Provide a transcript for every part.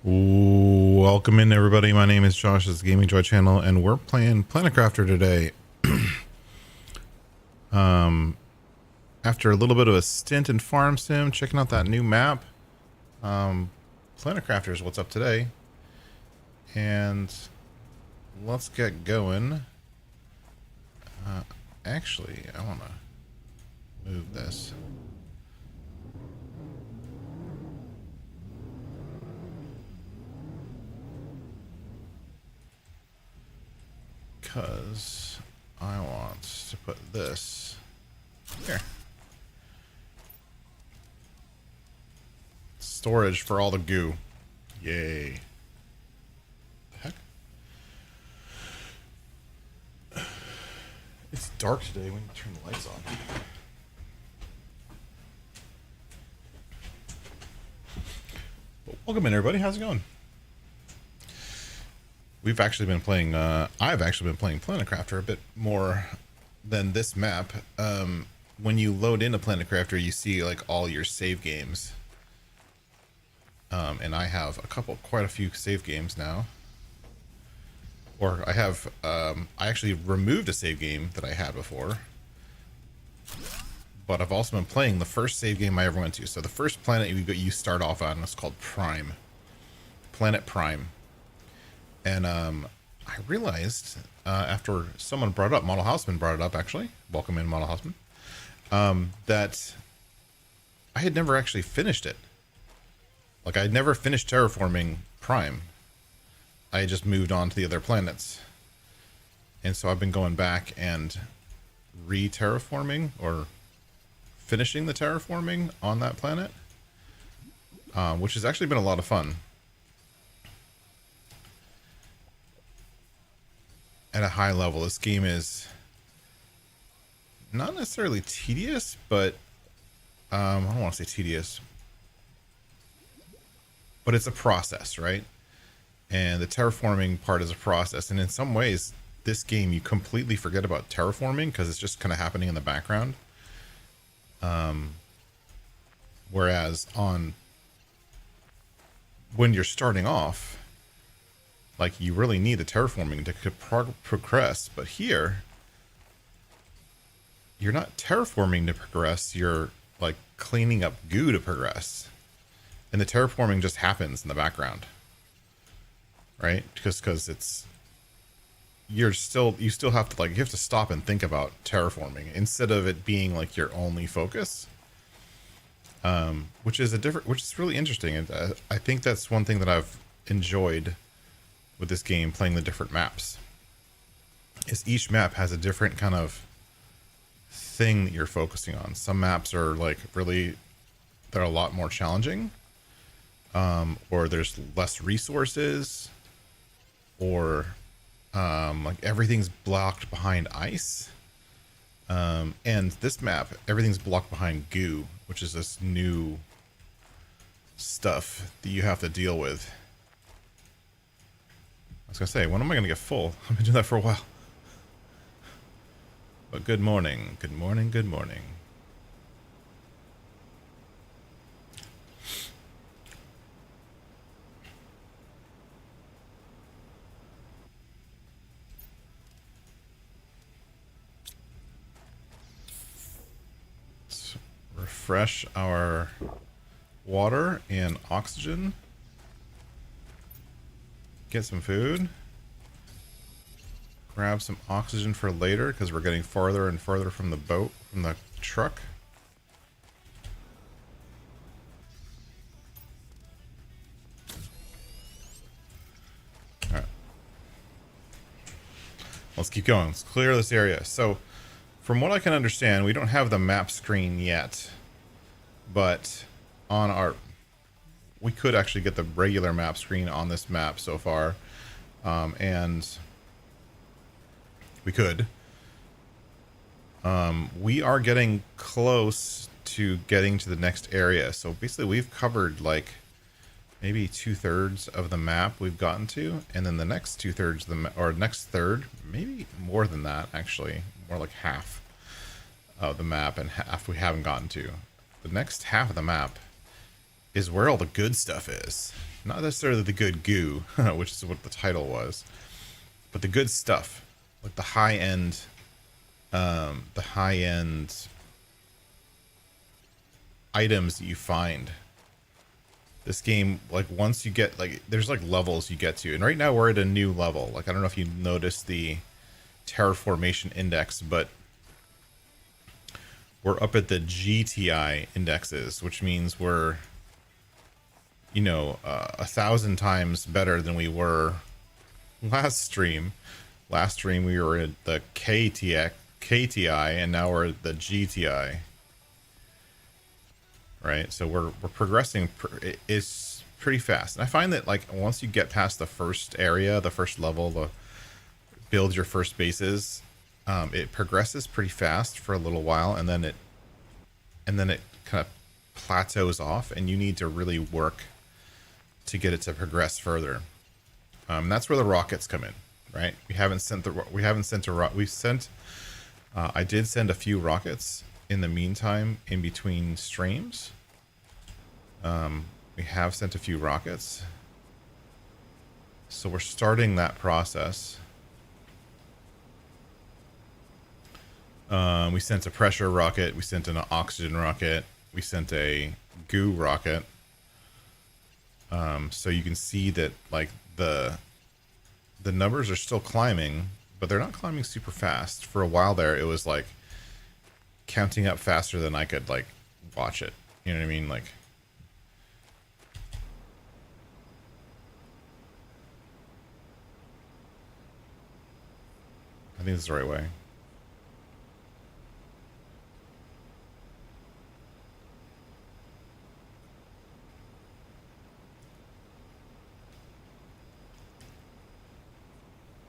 Welcome in, everybody. My name is Josh. This is Gaming Joy Channel, and we're playing Planet Crafter today. After a little bit of a stint in Farm Sim, checking out that new map. Planet Crafter is what's up today, and let's get going. Actually, I want to move this. Because I want to put this here. Storage for all the goo. Yay. The heck? It's dark today when you turn the lights on. Well, welcome in, everybody. How's it going? We've actually been playing, I've actually been playing Planet Crafter a bit more than this map. When you load into Planet Crafter, you see like all your save games. And I have quite a few save games now. Or I have, I actually removed a save game that I had before. But I've also been playing the first save game I ever went to. So the first planet you start off on is called Prime. Planet Prime. And I realized after someone brought it up, Model Houseman brought it up actually, welcome in Model Houseman, that I had never actually finished it. Like I'd never finished terraforming Prime. I just moved on to the other planets. And so I've been going back and re-terraforming or finishing the terraforming on that planet, which has actually been a lot of fun. At a high level, this game is not necessarily tedious, but I don't want to say tedious, but it's a process, right? And the terraforming part is a process, and in some ways this game you completely forget about terraforming because it's just kind of happening in the background, whereas when you're starting off, like, you really need the terraforming to progress. But here, you're not terraforming to progress. You're, like, cleaning up goo to progress. And the terraforming just happens in the background. Right? Because it's... you still have to, like, you have to stop and think about terraforming instead of it being, like, your only focus. Which is really interesting. And I think that's one thing that I've enjoyed with this game, playing the different maps, is each map has a different kind of thing that you're focusing on. Some maps are like they're a lot more challenging, or there's less resources, or like everything's blocked behind ice. And this map, everything's blocked behind goo, which is this new stuff that you have to deal with. I was gonna say, when am I gonna get full? I've been doing that for a while. But good morning, good morning, good morning. Let's refresh our water and oxygen. Get some food, grab some oxygen for later because we're getting farther and farther from the boat, from the truck. All right, let's keep going. Let's clear this area. So from what I can understand, we don't have the map screen yet, but on our... we could actually get the regular map screen on this map so far. And we could. We are getting close to getting to the next area. So basically we've covered like maybe 2/3 of the map we've gotten to. And then the next 2/3 of the or next third, maybe more than that actually. More like half of the map, and half we haven't gotten to. The next half of the map is where all the good stuff is. Not necessarily the good goo, which is what the title was, but the good stuff, like the high end items that you find. This game, like once you get like, there's like levels you get to, and right now we're at a new level. Like I don't know if you noticed the terraformation index, but we're up at the GTI indexes, which means we're, you know, 1,000 times better than we were last stream. Last stream we were at the KTI, and now we're at the GTI. Right, so we're progressing. It's pretty fast, and I find that like once you get past the first area, the first level, the build your first bases, it progresses pretty fast for a little while, and then it kind of plateaus off, and you need to really work to get it to progress further. That's where the rockets come in, right? We haven't sent I did send a few rockets in the meantime in between streams. We have sent a few rockets, so we're starting that process. We sent a pressure rocket, we sent an oxygen rocket, we sent a goo rocket. So you can see that like the numbers are still climbing, but they're not climbing super fast. For a while there, it was like counting up faster than I could like watch it. You know what I mean? Like, I think this is the right way.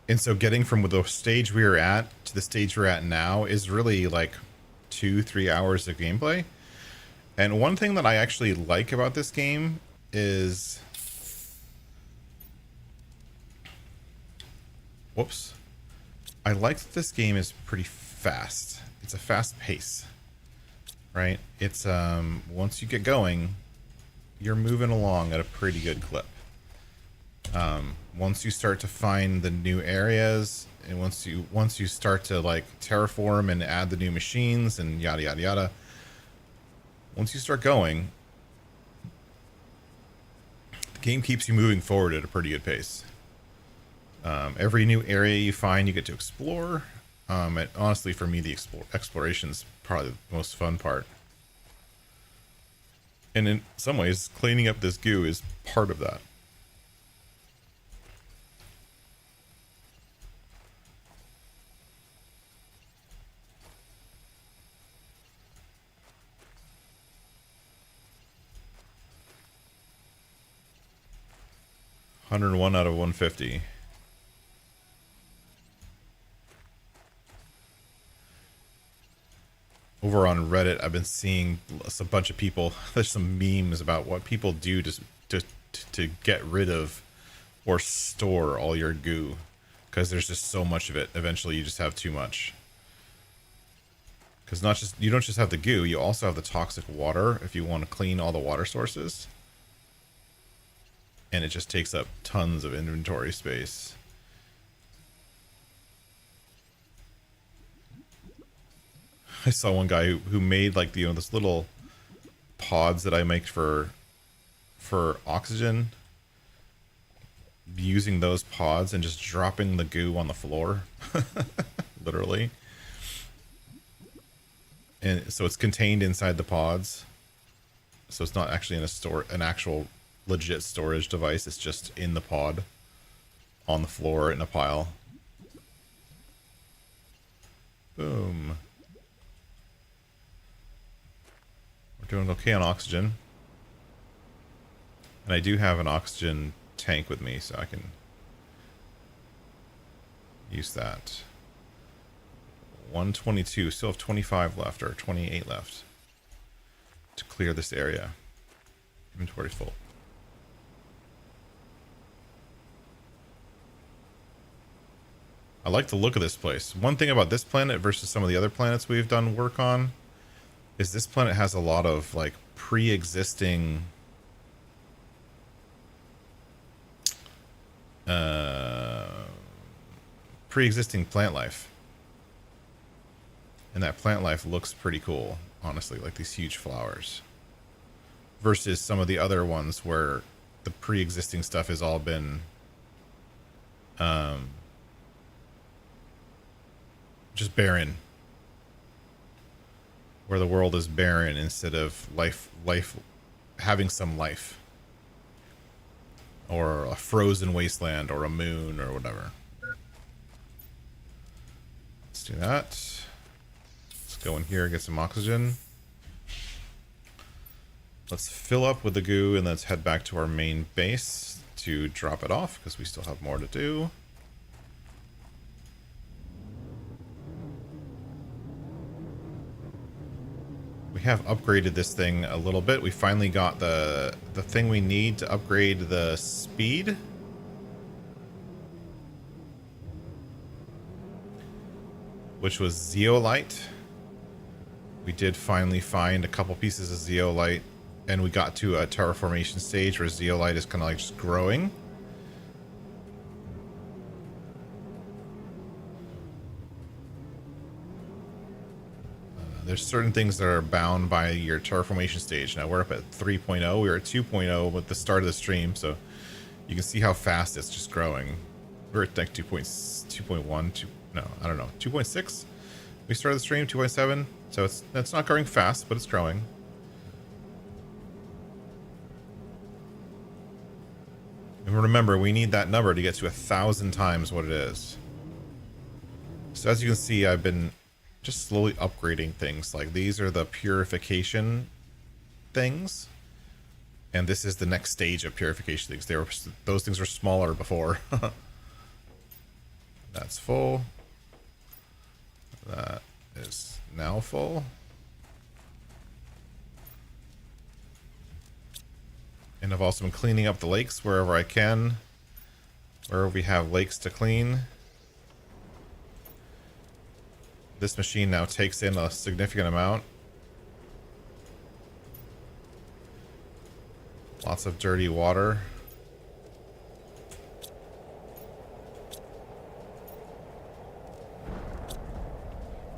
And so getting from the stage we were at to the stage we're at now is really like 2-3 hours of gameplay. And one thing that I actually like about this game is, whoops, I like that this game is pretty fast. It's a fast pace, right? It's once you get going, you're moving along at a pretty good clip. Once you start to find the new areas, and once you start to like terraform and add the new machines and yada yada yada, once you start going, the game keeps you moving forward at a pretty good pace. Every new area you find, you get to explore. And honestly, for me, the exploration's probably the most fun part. And in some ways, cleaning up this goo is part of that. $101 out of 150. Over on Reddit, I've been seeing a bunch of people. There's some memes about what people do to get rid of or store all your goo, because there's just so much of it. Eventually, you just have too much. Because you don't just have the goo, you also have the toxic water if you want to clean all the water sources. And it just takes up tons of inventory space. I saw one guy who made like this little pods that I make for oxygen, using those pods and just dropping the goo on the floor. Literally. And so it's contained inside the pods. So it's not actually in an actual legit storage device. It's just in the pod on the floor in a pile. Boom. We're doing okay on oxygen. And I do have an oxygen tank with me, so I can use that. 122, still have 25 left, or 28 left to clear this area. Inventory full. I like the look of this place. One thing about this planet versus some of the other planets we've done work on is this planet has a lot of like pre-existing uh, pre-existing plant life. And that plant life looks pretty cool, honestly, like these huge flowers. Versus some of the other ones where the pre-existing stuff has all been just barren. Where the world is barren instead of life having some life. Or a frozen wasteland or a moon or whatever. Let's do that. Let's go in here, get some oxygen. Let's fill up with the goo and let's head back to our main base to drop it off because we still have more to do. We have upgraded this thing a little bit. We finally got the thing we need to upgrade the speed. Which was zeolite. We did finally find a couple pieces of zeolite, and we got to a terraformation stage where zeolite is kind of like just growing. There's certain things that are bound by your terraformation stage. Now we're up at 3.0. We were at 2.0 with the start of the stream, so you can see how fast it's just growing. We're at like 2.1, no, I don't know, 2.6. We started the stream 2.7, so it's not growing fast, but it's growing. And remember, we need that number to get to 1,000 times what it is. So as you can see, I've been just slowly upgrading things. Like these are the purification things, and this is the next stage of purification things. Those things were smaller before. That's full. That is now full. And I've also been cleaning up the lakes wherever I can, wherever we have lakes to clean. This machine now takes in a significant amount. Lots of dirty water.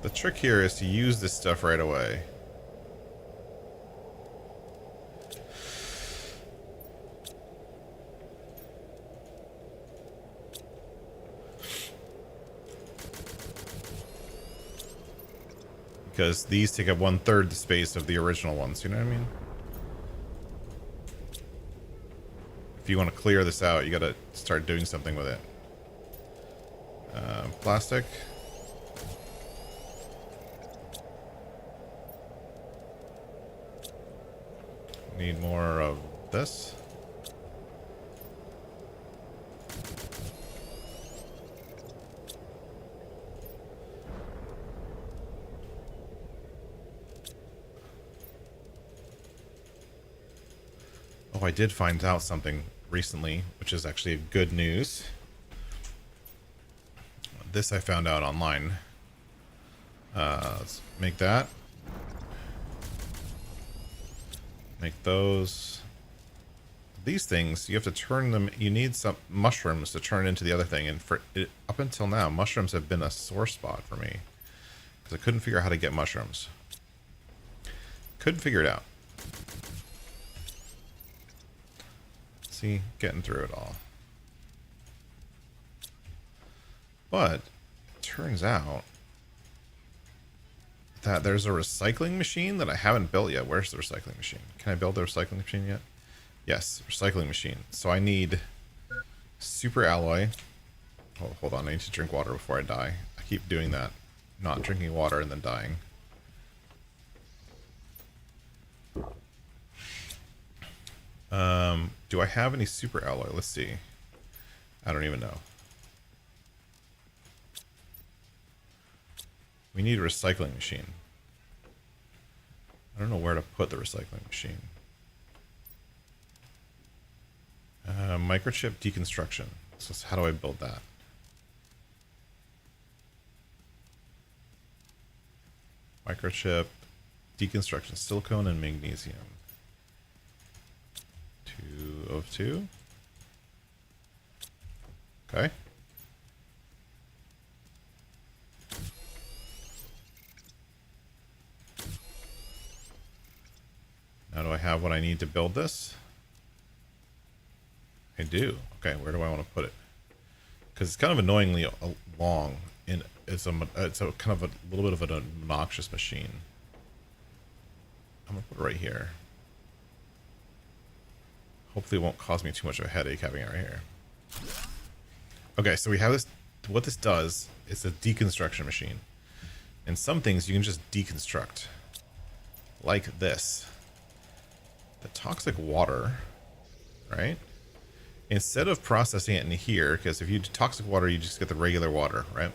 The trick here is to use this stuff right away. Because these take up 1/3 the space of the original ones, you know what I mean? If you want to clear this out, you gotta start doing something with it. Plastic. Need more of this. Oh, I did find out something recently, which is actually good news. This I found out online. Let's make that. Make those. These things, you have to turn them. You need some mushrooms to turn into the other thing. And for it, up until now, mushrooms have been a sore spot for me. Because I couldn't figure out how to get mushrooms. Couldn't figure it out. See, getting through it all. But it turns out that there's a recycling machine that I haven't built yet. Where's the recycling machine? Can I build the recycling machine yet? Yes, recycling machine. So I need super alloy. Oh, hold on, I need to drink water before I die. I keep doing that. Not drinking water and then dying. Do I have any super alloy? Let's see. I don't even know. We need a recycling machine. I don't know where to put the recycling machine. Microchip deconstruction. So how do I build that? Microchip deconstruction, silicone and magnesium. 2 of 2. Okay. Now do I have what I need to build this? I do. Okay, where do I want to put it? Because it's kind of annoyingly long, and it's a kind of a little bit of an obnoxious machine. I'm gonna put it right here. Hopefully it won't cause me too much of a headache having it right here. Okay, so we have this. What this does is a deconstruction machine. And some things you can just deconstruct. Like this. The toxic water, right? Instead of processing it in here, because if you do toxic water, you just get the regular water, right?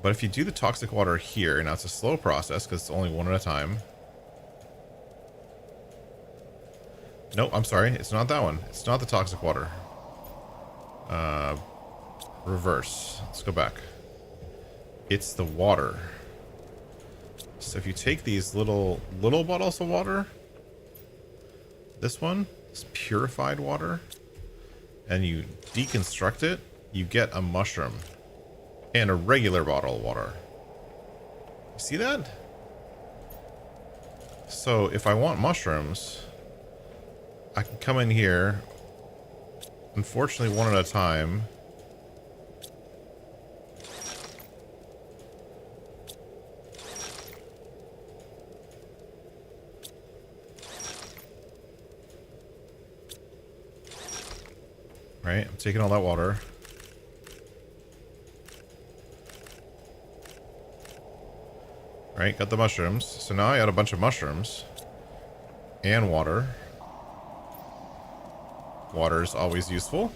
But if you do the toxic water here, now it's a slow process because it's only one at a time. No, I'm sorry. It's not that one. It's not the toxic water. Reverse. Let's go back. It's the water. So if you take these little bottles of water, this one is purified water, and you deconstruct it, you get a mushroom and a regular bottle of water. You see that? So if I want mushrooms, I can come in here, unfortunately one at a time. Right, I'm taking all that water. Right, got the mushrooms. So now I got a bunch of mushrooms and water. Water is always useful.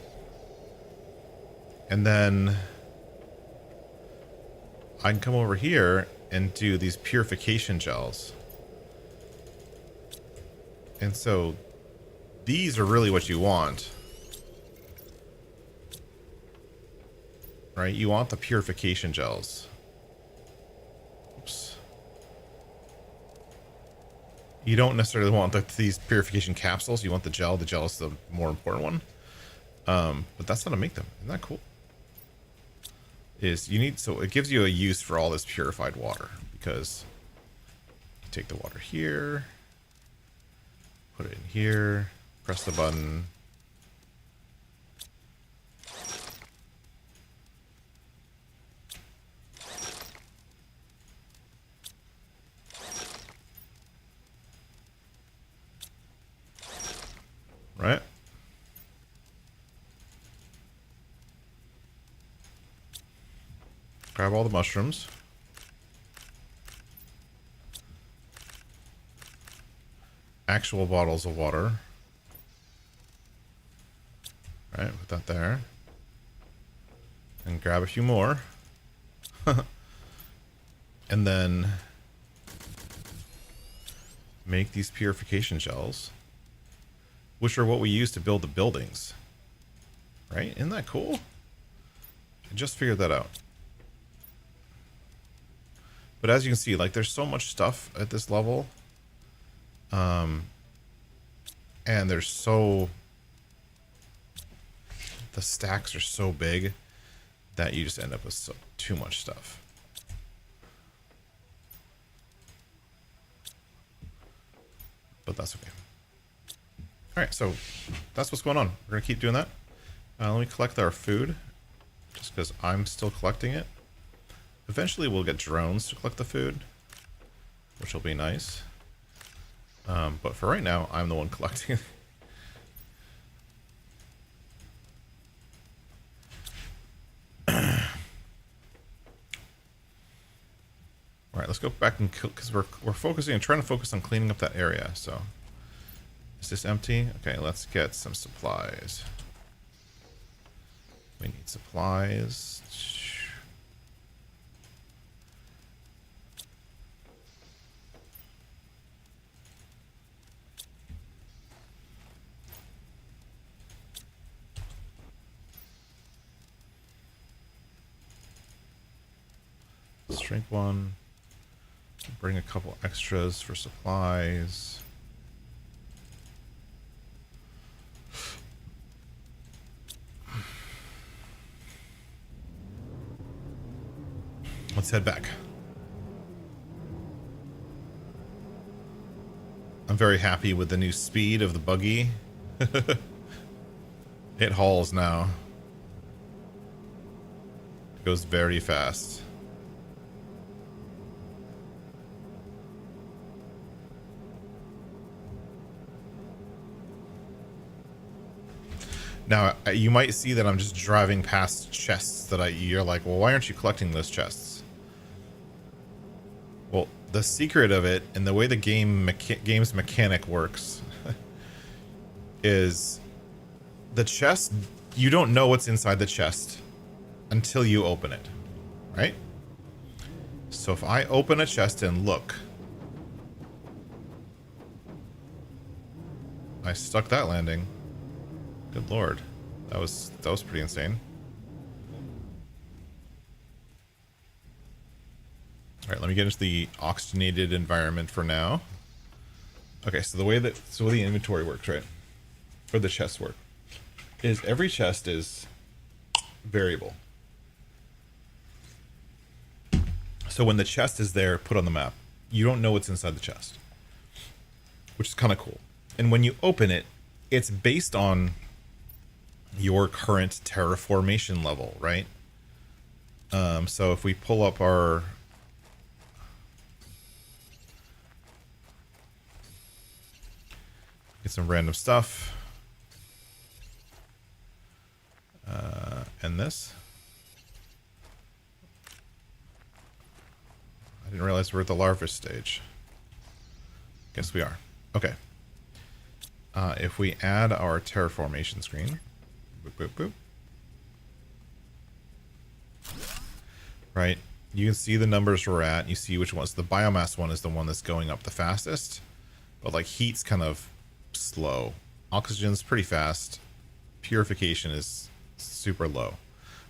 And then I can come over here and do these purification gels. And so these are really what you want. Right? You want the purification gels. Oops. You don't necessarily want these purification capsules. You want the gel. The gel is the more important one. But that's how to make them. Isn't that cool? So it gives you a use for all this purified water, because you take the water here, put it in here, press the button. Right? Grab all the mushrooms. Actual bottles of water. Right, put that there. And grab a few more. And then make these purification gels, which are what we use to build the buildings. Right? Isn't that cool? I just figured that out. But as you can see, like, there's so much stuff at this level. And the stacks are so big that you just end up with too much stuff. But that's okay. Alright, so that's what's going on. We're going to keep doing that. Let me collect our food, just because I'm still collecting it. Eventually we'll get drones to collect the food, which will be nice. But for right now, I'm the one collecting. Alright, let's go back and kill, because we're focusing and trying to focus on cleaning up that area. So, is this empty? Okay, let's get some supplies. We need supplies. Let's drink one. Bring a couple extras for supplies. let's head back. I'm very happy with the new speed of the buggy. It hauls now. It goes very fast. Now, you might see that I'm just driving past chests that you're like, well, why aren't you collecting those chests? Well, the secret of it and the way the game's mechanic works is the chest, you don't know what's inside the chest until you open it, right? So if I open a chest and look, I stuck that landing. Good lord, that was pretty insane. All right, let me get into the oxygenated environment for now. Okay, so the way the inventory works, right, or the chests work, is every chest is variable. So when the chest is there, put on the map, you don't know what's inside the chest, which is kind of cool. And when you open it, it's based on your current terraformation level, right? So if we pull up our get some random stuff, and this, I didn't realize we're at the larva stage. Guess we are. Okay. If we add our terraformation screen, boop, boop, boop. Right, you can see the numbers we're at. You see which ones. The biomass one is the one that's going up the fastest, but like heat's kind of slow. Oxygen's pretty fast. Purification is super low,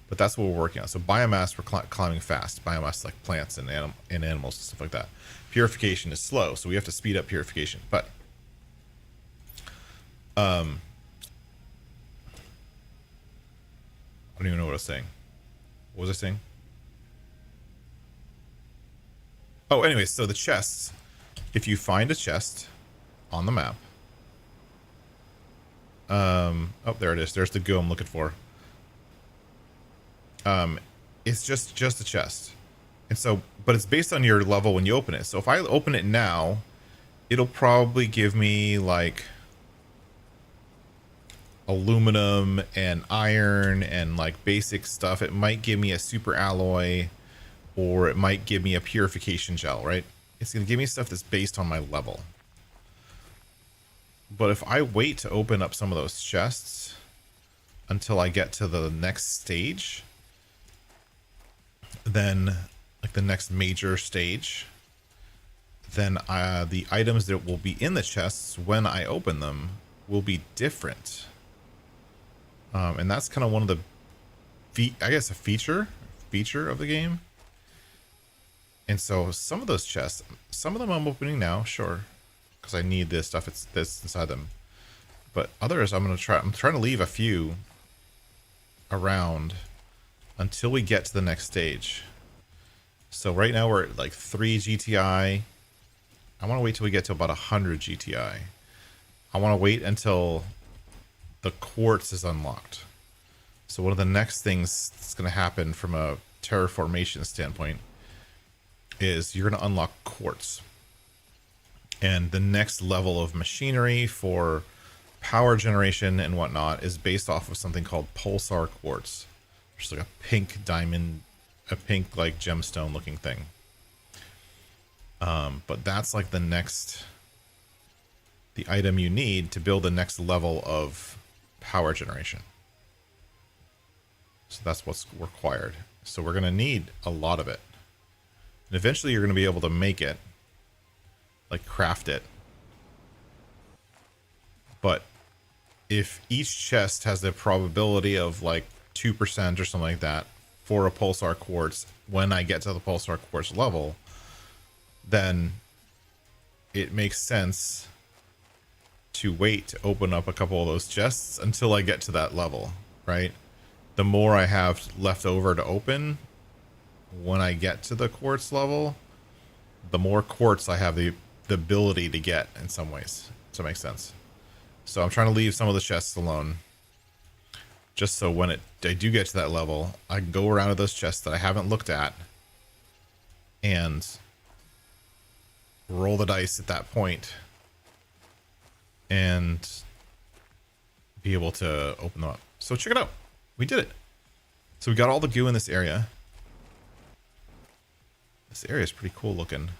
but that's what we're working on. So biomass, we're climbing fast. Biomass like plants and animals and stuff like that. Purification is slow, so we have to speed up purification. But I don't even know what I was saying. What was I saying? Oh, anyway, so the chests. If you find a chest on the map, oh, there it is. There's the goo I'm looking for. It's just a chest, and so, but it's based on your level when you open it. So if I open it now, it'll probably give me like aluminum and iron and like basic stuff. It might give me a super alloy, or it might give me a purification gel, right? It's gonna give me stuff that's based on my level. But if I wait to open up some of those chests until I get to the next stage, then like the next major stage, then the items that will be in the chests when I open them will be different. And that's kind of one of the, I guess, a feature of the game. And so some of those chests, some of them I'm opening now, sure, because I need this stuff that's inside them. But others I'm trying to leave a few around until we get to the next stage. So right now we're at like 3 GTI. I want to wait till we get to about 100 GTI. I want to wait until the quartz is unlocked. So one of the next things that's going to happen from a terraformation standpoint is you're going to unlock quartz. And the next level of machinery for power generation and whatnot is based off of something called pulsar quartz, which is like a pink diamond, a pink like gemstone looking thing. But that's like the item you need to build the next level of power generation. So that's what's required. So we're going to need a lot of it. And eventually you're going to be able to make it, like craft it. But if each chest has the probability of like 2% or something like that for a pulsar quartz, when I get to the pulsar quartz level, then it makes sense to wait to open up a couple of those chests until I get to that level, right? The more I have left over to open, when I get to the quartz level, the more quartz I have the ability to get in some ways. Does that make sense? So I'm trying to leave some of the chests alone. Just so when I do get to that level, I can go around to those chests that I haven't looked at and roll the dice at that point and be able to open them up. So check it out. We did it. So we got all the goo in this area. This area is pretty cool looking.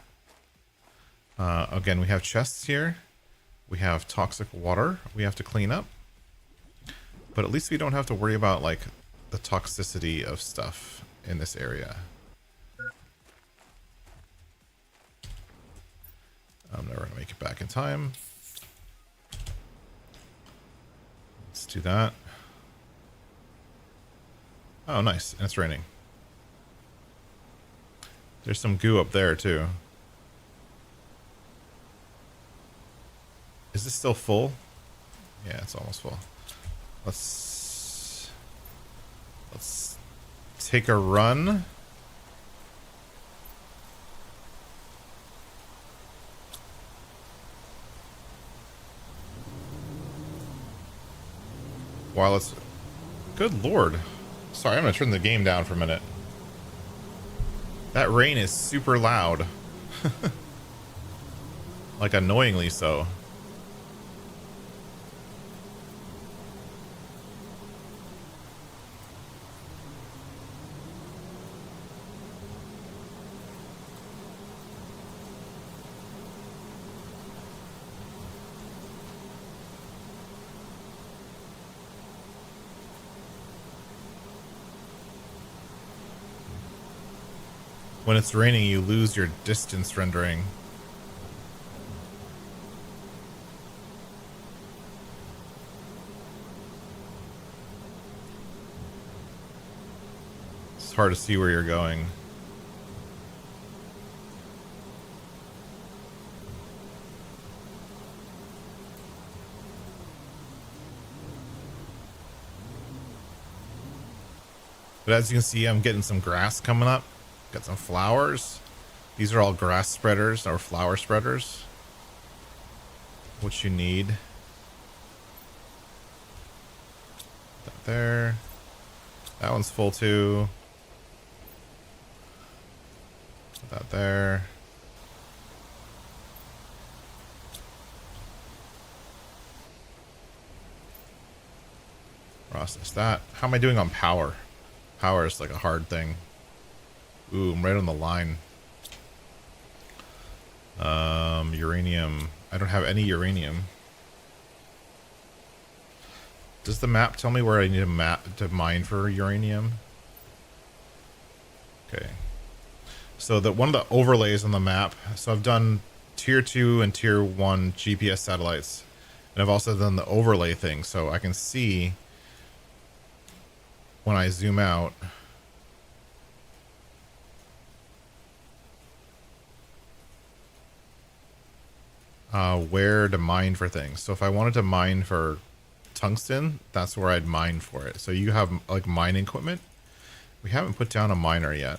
Again, we have chests here. We have toxic water we have to clean up. But at least we don't have to worry about like the toxicity of stuff in this area. I'm never gonna make it back in time. Let's do that. Oh, nice. And it's raining. There's some goo up there too. Is this still full? Yeah, it's almost full. Let's take a run. While it's... Good lord. Sorry, I'm gonna turn the game down for a minute. That rain is super loud. Like annoyingly so. When it's raining, you lose your distance rendering. It's hard to see where you're going. But as you can see, I'm getting some grass coming up. Got some flowers. These are all grass spreaders or flower spreaders. What you need. That there. That one's full too. Put that there. Process that. How am I doing on power? Power is like a hard thing. Ooh, I'm right on the line. Uranium. I don't have any uranium. Does the map tell me where I need to mine for uranium? Okay. So one of the overlays on the map. So I've done tier 2 and tier 1 GPS satellites. And I've also done the overlay thing. So I can see when I zoom out. Where to mine for things. So if I wanted to mine for tungsten, that's where I'd mine for it. So you have like mining equipment. We haven't put down a miner yet.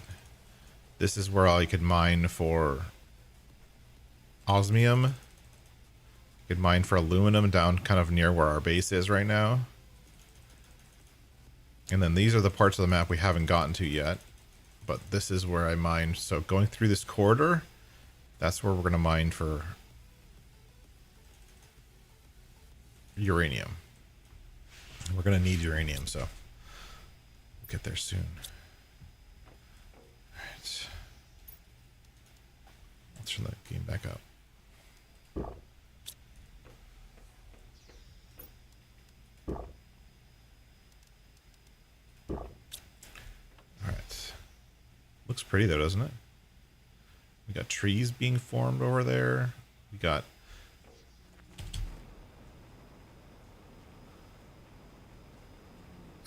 This is where I could mine for osmium. You could mine for aluminum down kind of near where our base is right now. And then these are the parts of the map we haven't gotten to yet. But this is where I mine. So going through this corridor, that's where we're going to mine for uranium. We're going to need uranium, so we'll get there soon. All right. Let's turn the game back up. All right. Looks pretty though, doesn't it? We got trees being formed over there. We got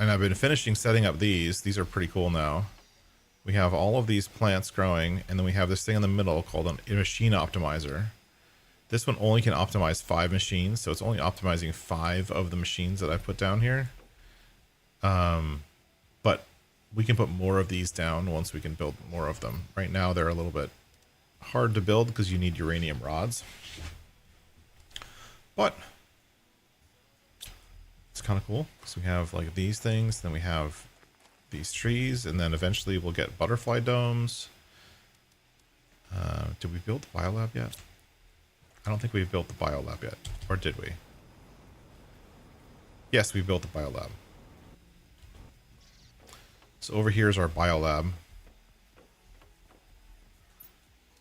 and I've been finishing setting up these. These are pretty cool now. We have all of these plants growing, and then we have this thing in the middle called a machine optimizer. This one only can optimize 5 machines, so it's only optimizing 5 of the machines that I put down here. But We can put more of these down once we can build more of them. Right now they're a little bit hard to build because you need uranium rods. But it's kind of cool because we have like these things, then we have these trees, and then eventually we'll get butterfly domes. Did we build the biolab yet? I don't think we've built the biolab yet. Or did we? Yes, we built the biolab. So over here is our biolab.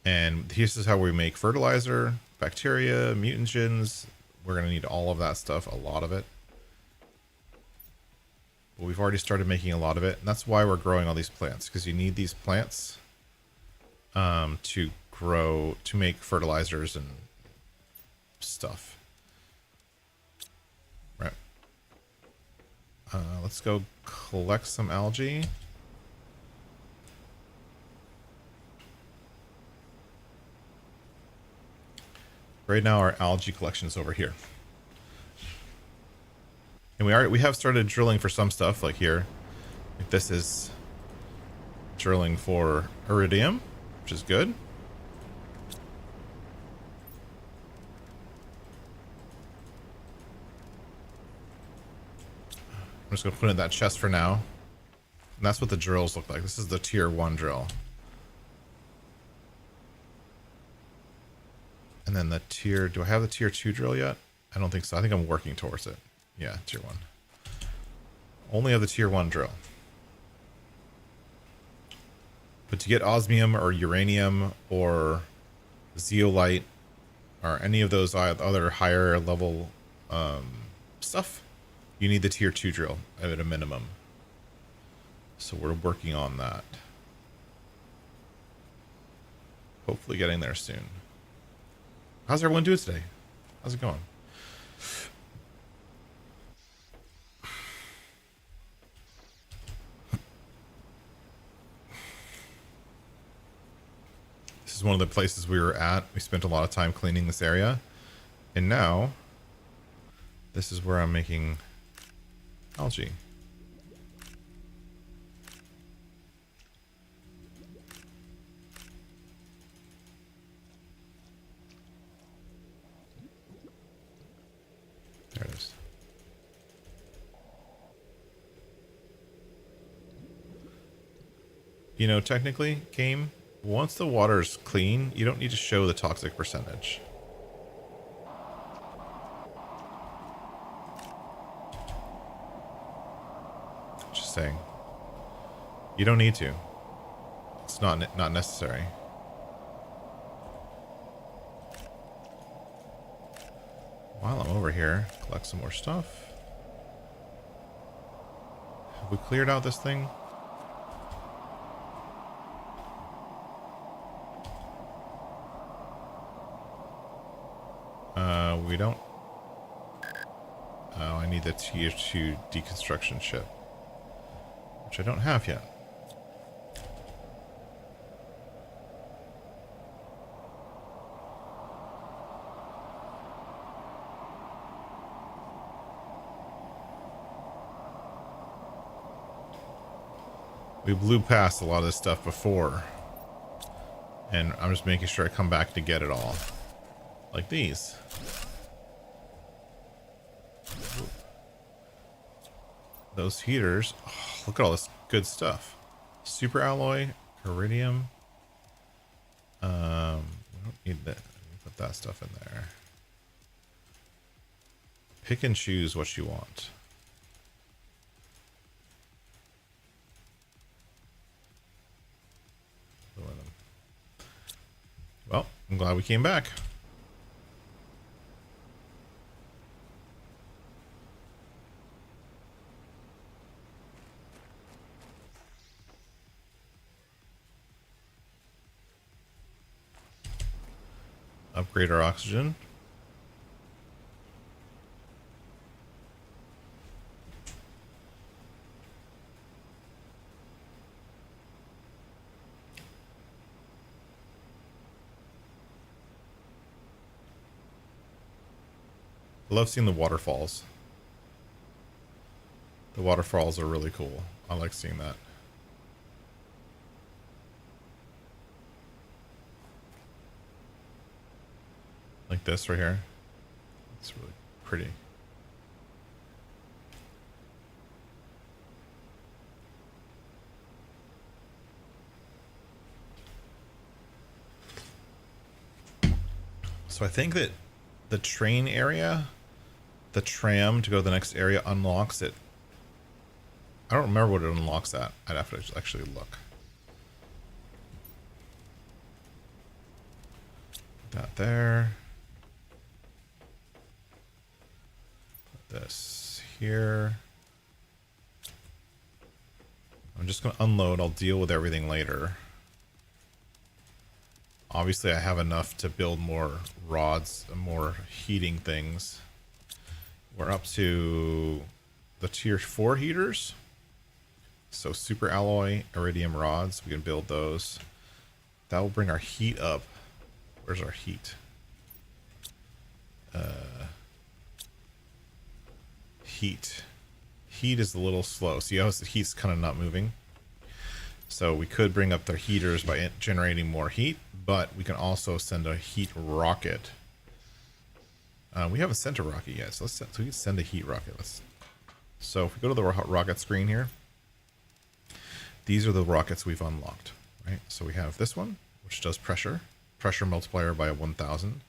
And this is how we make fertilizer, bacteria, mutagens. We're going to need all of that stuff, a lot of it. But we've already started making a lot of it. And that's why we're growing all these plants, because you need these plants to grow, to make fertilizers and stuff. Right. Let's go collect some algae. Right now our algae collection is over here. And we have started drilling for some stuff, like here. Like this is drilling for iridium, which is good. I'm just going to put it in that chest for now. And that's what the drills look like. This is the tier 1 drill. And then the tier... Do I have the tier 2 drill yet? I don't think so. I think I'm working towards it. Yeah, tier 1. Only have the tier 1 drill. But to get osmium or uranium or zeolite or any of those other higher level stuff, you need the tier 2 drill at a minimum. So we're working on that. Hopefully getting there soon. How's everyone doing today? How's it going? This is one of the places we were at. We spent a lot of time cleaning this area. And now, this is where I'm making algae. There it is. You know, technically, game, once the water's clean, you don't need to show the toxic percentage. Just saying. You don't need to. It's not necessary. While I'm over here, collect some more stuff. Have we cleared out this thing? We don't. Oh, I need the tier 2 deconstruction ship, which I don't have yet. We blew past a lot of this stuff before, and I'm just making sure I come back to get it all. Like these. Those heaters. Oh, look at all this good stuff. Super alloy, iridium. We don't need that. Put that stuff in there. Pick and choose what you want. Well, I'm glad we came back. Upgrade our oxygen. I love seeing the waterfalls. The waterfalls are really cool. I like seeing that. this right here. It's really pretty. So I think that the train area, the tram to go to the next area unlocks it. I don't remember what it unlocks at. I'd have to actually look. That there. Put this here. I'm just going to unload. I'll deal with everything later. Obviously, I have enough to build more rods and more heating things. We're up to the tier 4 heaters. So super alloy iridium rods. We can build those. That will bring our heat up. Where's our heat? Heat. Heat is a little slow. See how the heat's kind of not moving? So we could bring up their heaters by generating more heat, but we can also send a heat rocket. We haven't sent a rocket yet, so so we can send a heat rocket. So if we go to the rocket screen here, these are the rockets we've unlocked, right? So we have this one, which does pressure multiplier by 1,000.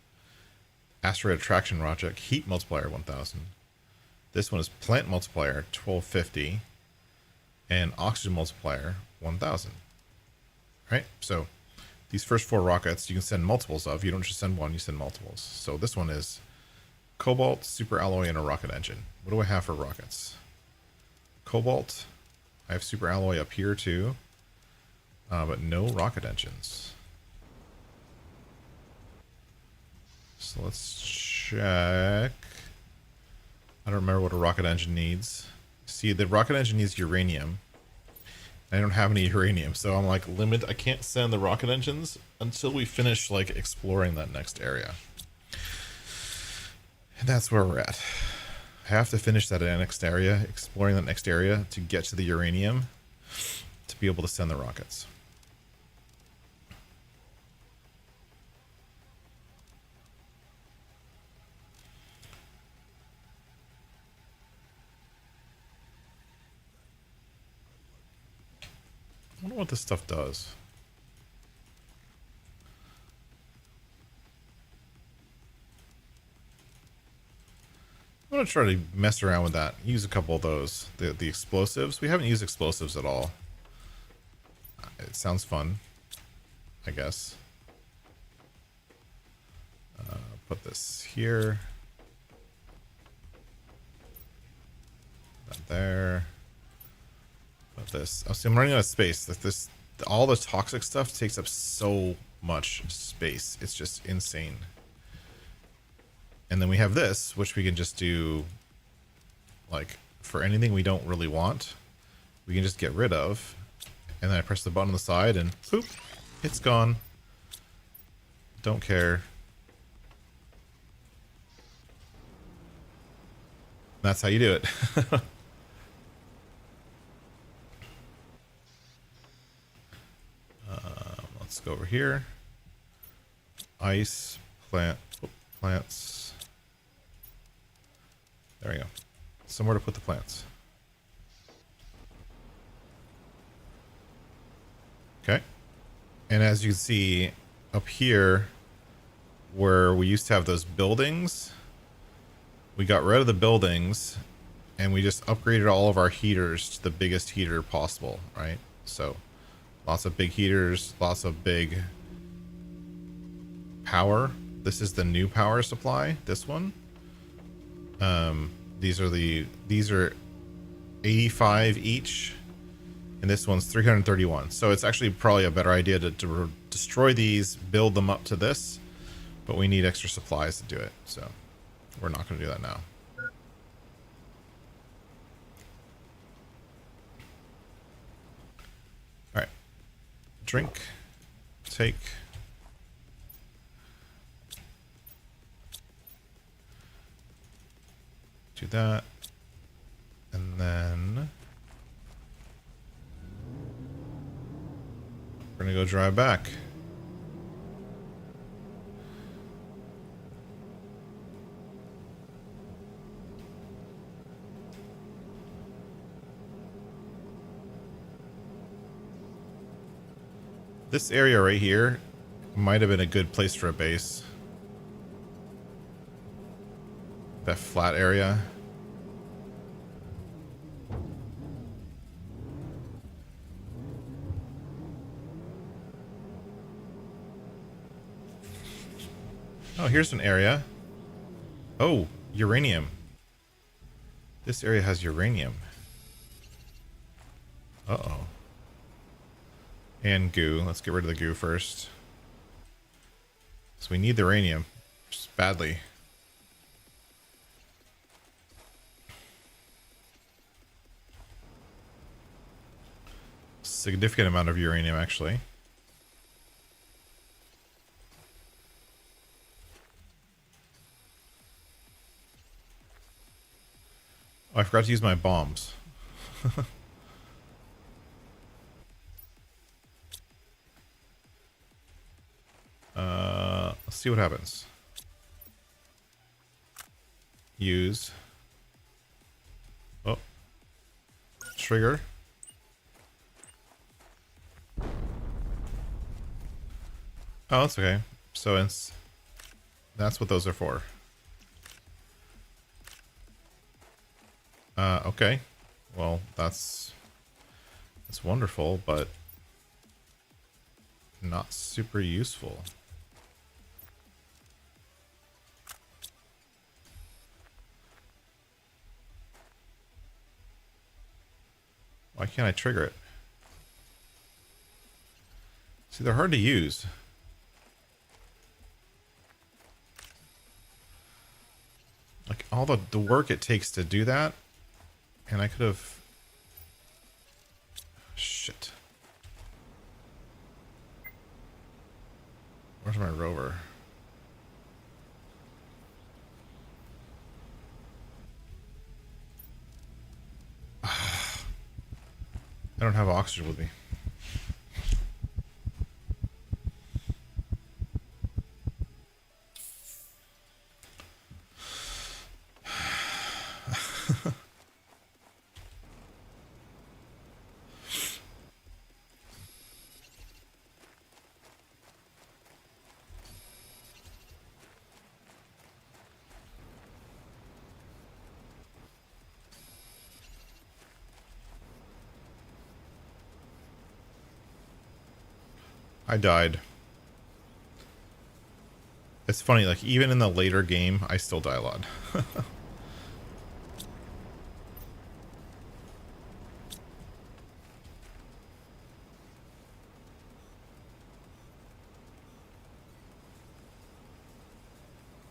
Asteroid attraction rocket, heat multiplier 1,000. This one is plant multiplier 1250, and oxygen multiplier 1,000. Right? So these first 4 rockets you can send multiples of. You don't just send one, you send multiples. So this one is cobalt, super alloy, and a rocket engine. What do I have for rockets? Cobalt. I have super alloy up here too, but no rocket engines. So let's check. I don't remember what a rocket engine needs. See, the rocket engine needs uranium. I don't have any uranium, so I'm like I can't send the rocket engines until we finish like exploring that next area. And that's where we're at. I have to finish that next area, exploring that next area to get to the uranium to be able to send the rockets. I wonder what this stuff does. I'm going to try to mess around with that. Use a couple of those. The explosives. We haven't used explosives at all. It sounds fun, I guess. Put this here. That there. Put this. Oh, see, I'm running out of space. All the toxic stuff takes up so much space. It's just insane. And then we have this, which we can just do, like, for anything we don't really want, we can just get rid of. And then I press the button on the side and poop, it's gone. Don't care. That's how you do it. Let's go over here. Ice, plants. There we go. Somewhere to put the plants. Okay. And as you can see up here, where we used to have those buildings, we got rid of the buildings and we just upgraded all of our heaters to the biggest heater possible, right? So lots of big heaters, lots of big power. This is the new power supply, this one. These are 85 each, and this one's 331. So it's actually probably a better idea to destroy these, build them up to this, but we need extra supplies to do it. So we're not going to do that now. All right, drink, take. Do that, and then we're gonna go drive back. This area right here might have been a good place for a base. That flat area. Oh, here's an area. Oh, uranium. This area has uranium. Uh-oh. And goo. Let's get rid of the goo first. So we need the uranium. Just badly. Significant amount of uranium, actually. Oh, I forgot to use my bombs. Let's see what happens. Use. Oh. Trigger. Oh, that's okay. So it's... That's what those are for. Okay. Well, that's wonderful, but not super useful. Why can't I trigger it? See, they're hard to use. Like, all the work it takes to do that, and I could have... Shit. Where's my rover? I don't have oxygen with me. I died. It's funny, like, even in the later game, I still die a lot.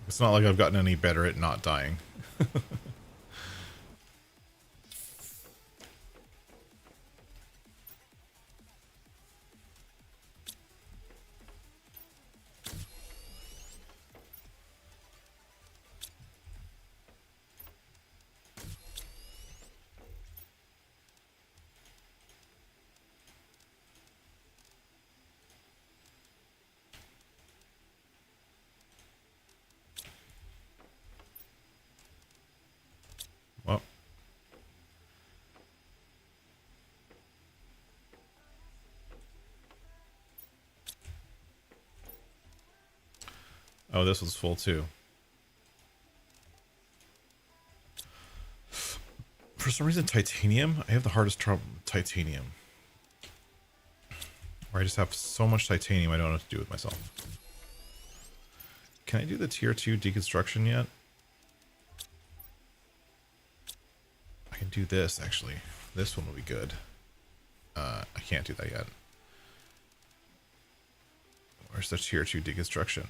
It's not like I've gotten any better at not dying. Well. Oh, this was full too. For some reason, titanium, I have the hardest trouble with titanium. Where I just have so much titanium I don't know what to do with myself. Can I do the tier 2 deconstruction yet? I can do this, actually. This one will be good. I can't do that yet. Where's the tier 2 deconstruction?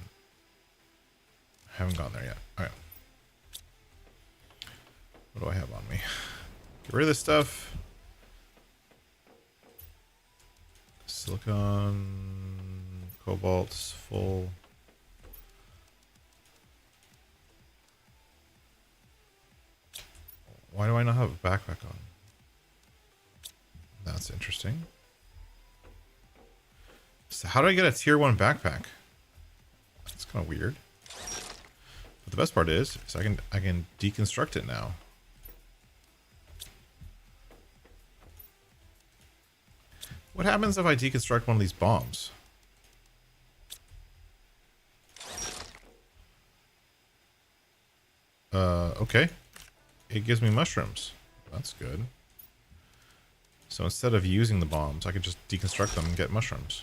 I haven't gone there yet. Alright. What do I have on me? Get rid of this stuff. Silicon, cobalt's full. Why do I not have a backpack on? That's interesting. So how do I get a tier 1 backpack? That's kind of weird. But the best part is I can deconstruct it now. What happens if I deconstruct one of these bombs? Okay. It gives me mushrooms. That's good. So instead of using the bombs, I could just deconstruct them and get mushrooms.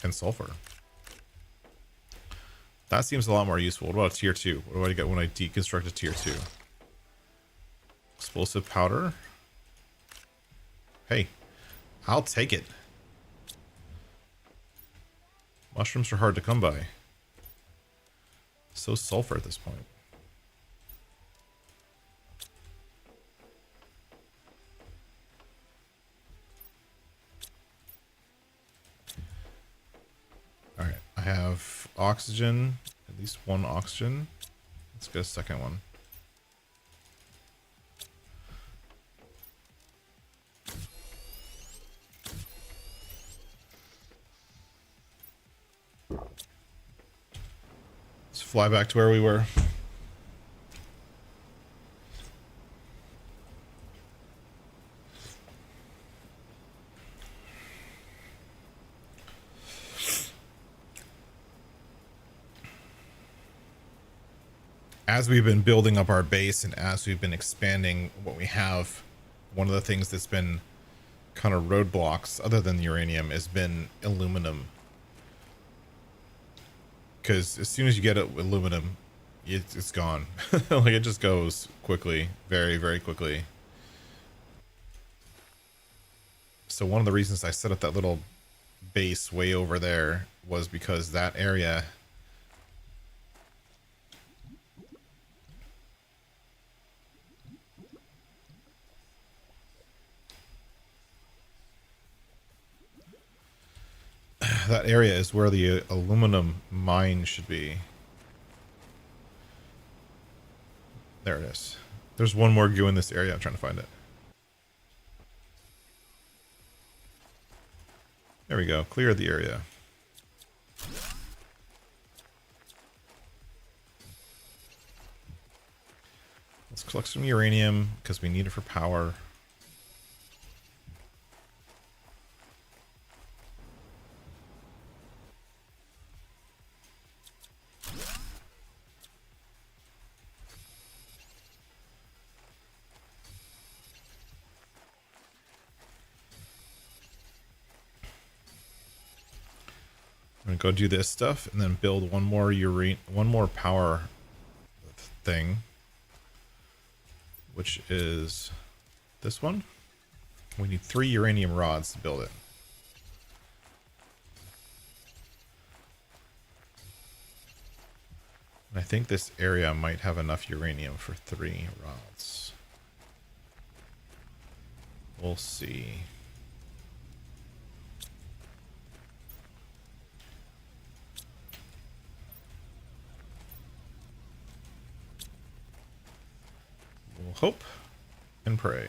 And sulfur. That seems a lot more useful. What about a tier 2? What do I get when I deconstruct a tier 2? Explosive powder. Hey, I'll take it. Mushrooms are hard to come by. So sulfur at this point. Alright, I have oxygen. At least one oxygen. Let's get a second one. Let's fly back to where we were. As we've been building up our base and as we've been expanding what we have, one of the things that's been kind of roadblocks, other than uranium, has been aluminum. Because as soon as you get aluminum, it's gone. Like, it just goes quickly, very, very quickly. So one of the reasons I set up that little base way over there was because that area is where the aluminum mine should be. There it is. There's one more goo in this area. I'm trying to find it. There we go. Clear the area. Let's collect some uranium because we need it for power. I'm gonna go do this stuff and then build one more power thing, which is this one. We need 3 uranium rods to build it. And I think this area might have enough uranium for 3 rods. We'll see. We'll hope and pray.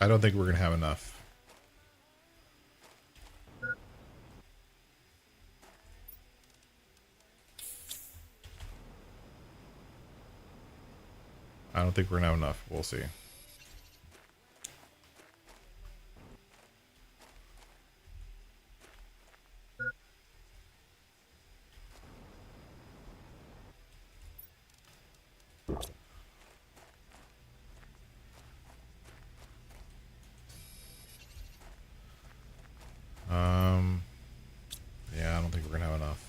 I don't think we're gonna have enough. I don't think we're gonna have enough. We'll see. Yeah, I don't think we're gonna have enough.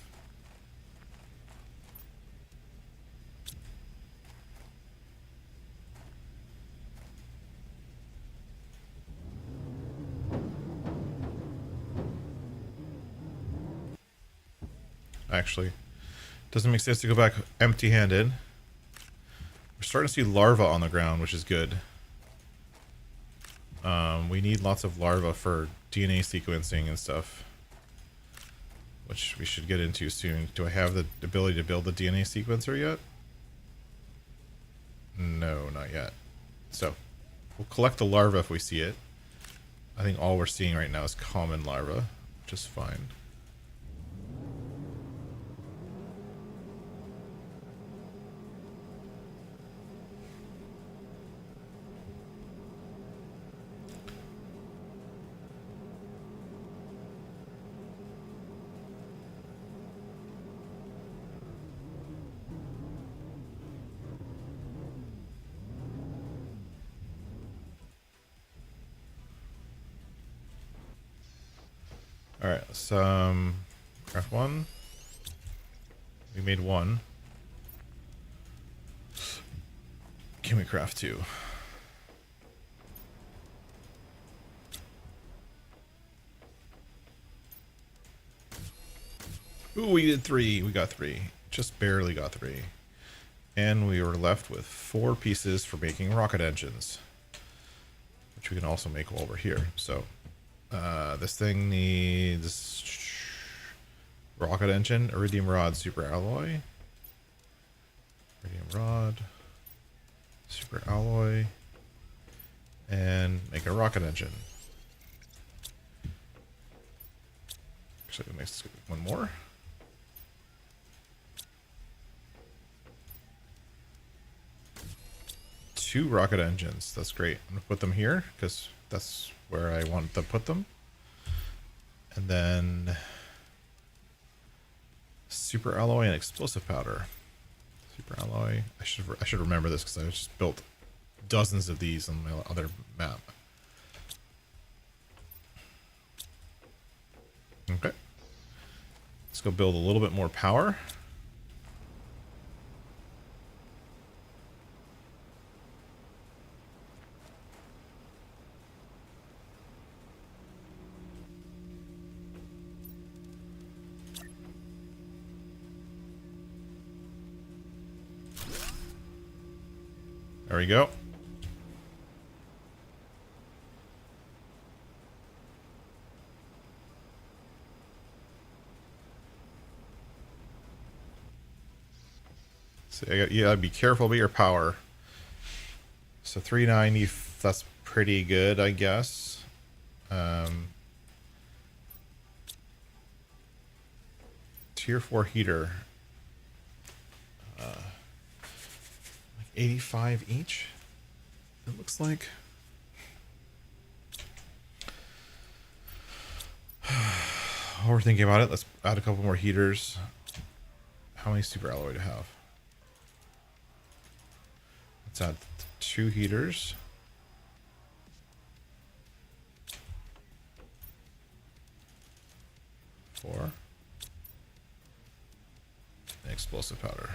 Actually, doesn't make sense to go back empty-handed. We're starting to see larvae on the ground, which is good. We need lots of larvae for DNA sequencing and stuff, which we should get into soon. Do I have the ability to build the DNA sequencer yet? No, not yet. So, we'll collect the larva if we see it. I think all we're seeing right now is common larva, which is fine. Alright, let's craft one. We made one. Can we craft two? Ooh, we did three. We got three. Just barely got three. And we were left with 4 pieces for making rocket engines, which we can also make while we're here. So, this thing needs rocket engine, iridium rod, super alloy. Iridium rod, super alloy, and make a rocket engine. Actually, let's make one more. Two rocket engines. That's great. I'm gonna put them here because that's where I want to put them. And then super alloy and explosive powder. Super alloy. I should remember this because I just built dozens of these on my other map. Okay. Let's go build a little bit more power. There we go. So you gotta be careful about your power. So 390, that's pretty good, I guess. Tier 4 heater. Like 85 each, it looks like. While we're thinking about it, let's add a couple more heaters. How many super alloy to have? Let's add 2 heaters. Four. And explosive powder.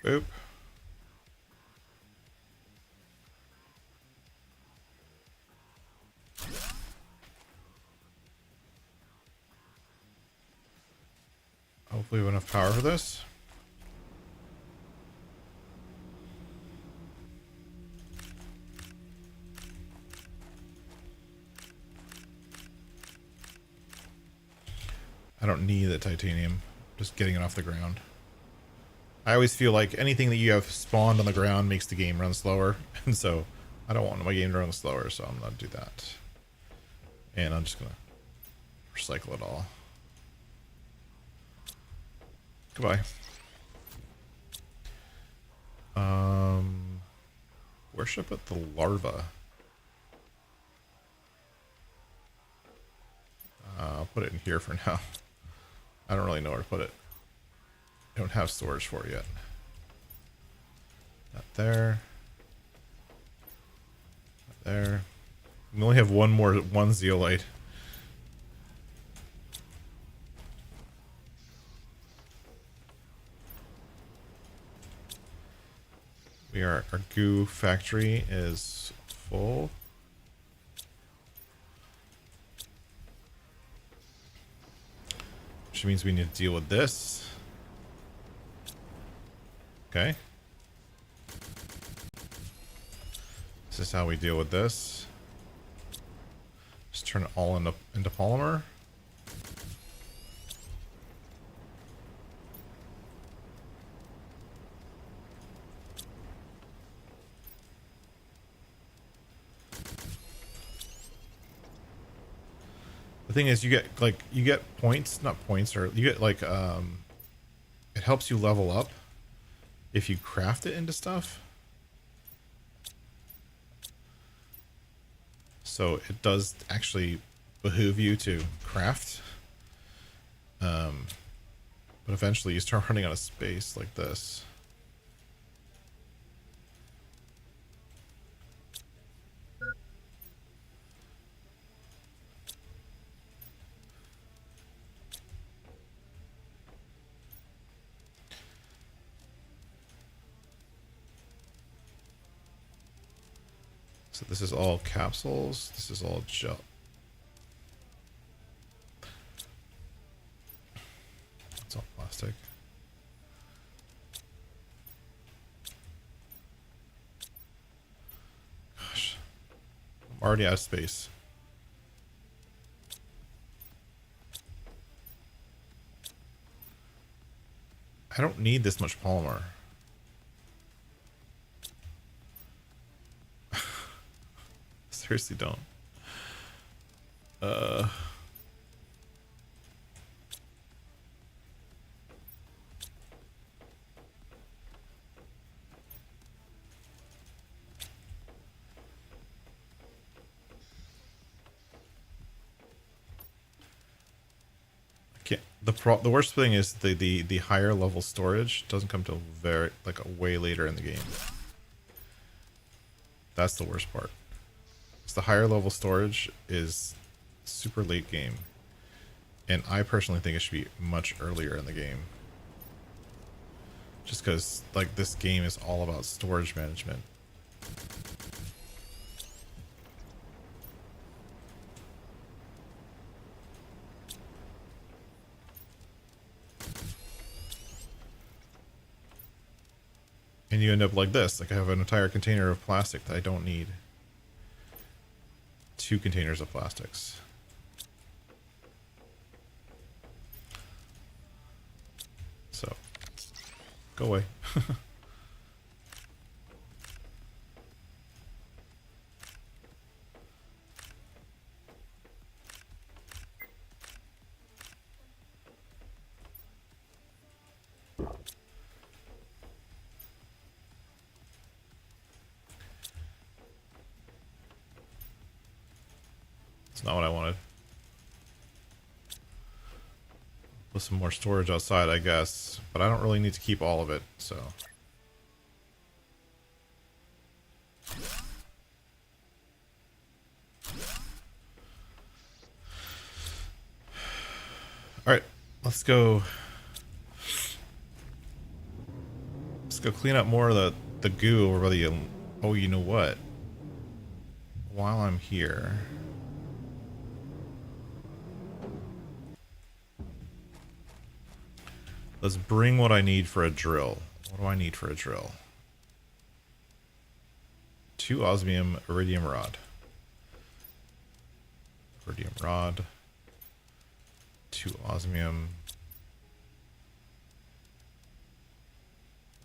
Boop. Hopefully we have enough power for this. I don't need the titanium. Just getting it off the ground. I always feel like anything that you have spawned on the ground makes the game run slower. And so I don't want my game to run slower, so I'm not do that. And I'm just gonna recycle it all. Goodbye. Where should I put the larva? I'll put it in here for now. I don't really know where to put it. I don't have storage for it yet. Not there. there. We only have one zeolite. Our goo factory is full. Which means we need to deal with this. Okay. This is how we deal with this. Just turn it all into polymer. The thing is, you get points, not points, or you get like it helps you level up if you craft it into stuff. So it does actually behoove you to craft. But eventually you start running out of space like this. So this is all capsules. This is all gel. It's all plastic. Gosh, I'm already out of space. I don't need this much polymer. Seriously don't. The worst thing is the higher level storage doesn't come till way later in the game. That's the worst part. The higher level storage is super late game, and I personally think it should be much earlier in the game, just because like this game is all about storage management. And you end up like this. Like I have an entire container of plastic that I don't need. 2 containers of plastics. So, go away. It's not what I wanted. With some more storage outside, I guess. But I don't really need to keep all of it, so. Alright, let's go. Let's go clean up more of the goo over by the. Oh, you know what? While I'm here. Let's bring what I need for a drill. What do I need for a drill? 2 osmium iridium rod. Iridium rod. 2 osmium.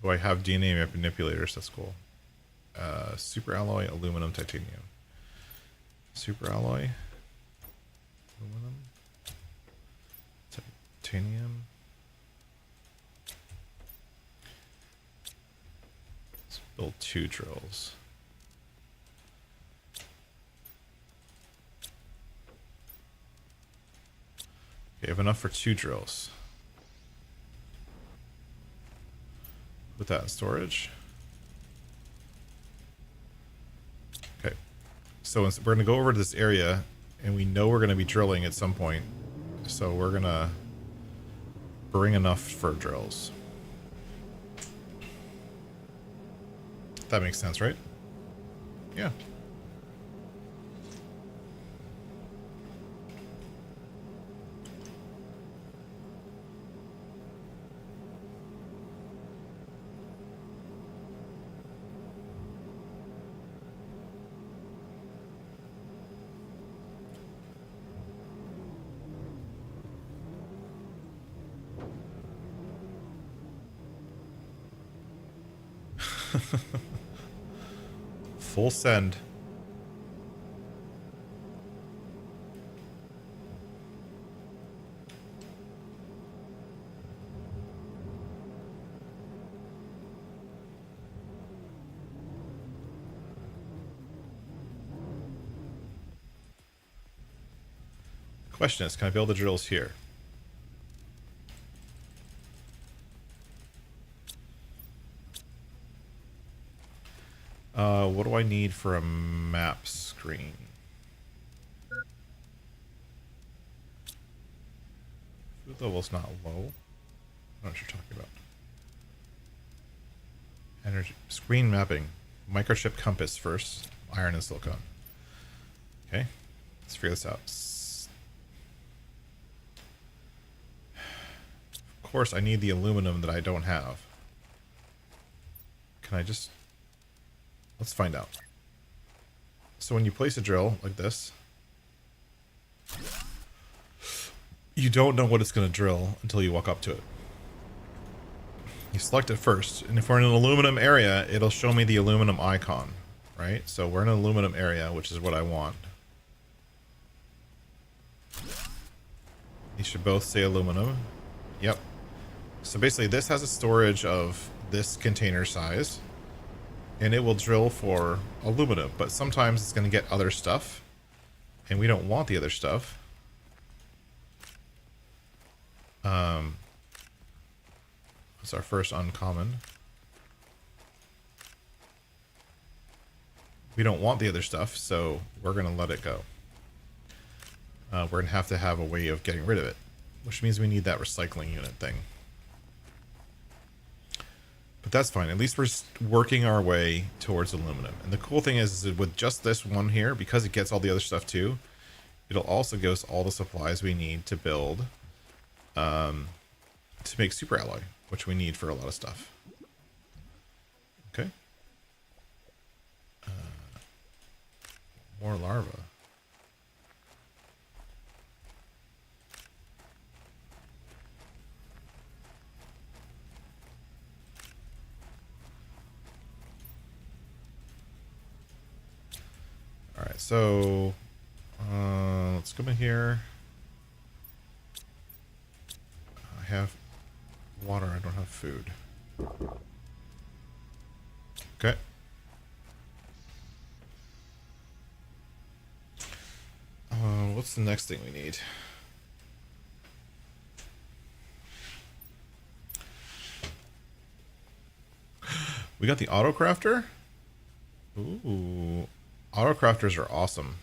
Oh, I have DNA manipulators. That's cool. Super alloy, aluminum, titanium. Super alloy. Aluminum. Titanium. Build 2 drills. Okay, I have enough for 2 drills. Put that in storage. Okay. So we're going to go over to this area, and we know we're going to be drilling at some point. So we're going to bring enough for drills. That makes sense, right? Yeah. Full send. Question is, can I build the drills here? What do I need for a map screen? Food level's not low. I don't know what you're talking about. Energy screen mapping. Microchip compass first. Iron and silicon. Okay. Let's figure this out. Of course, I need the aluminum that I don't have. Can I just... Let's find out. So when you place a drill like this, you don't know what it's going to drill until you walk up to it. You select it first, and if we're in an aluminum area, it'll show me the aluminum icon, right? So we're in an aluminum area, which is what I want. These should both say aluminum. Yep. So basically this has a storage of this container size, and it will drill for aluminum, but sometimes it's going to get other stuff, and we don't want the other stuff. It's our first uncommon. We don't want the other stuff, so we're going to let it go. We're going to have a way of getting rid of it, which means we need that recycling unit thing. But that's fine. At least we're working our way towards aluminum. And the cool thing is that with just this one here, because it gets all the other stuff too, it'll also give us all the supplies we need to build, to make super alloy, which we need for a lot of stuff. Okay. More larvae. All right, so let's come in here. I have water, I don't have food. Okay. What's the next thing we need? We got the auto crafter? Ooh. Auto crafters are awesome.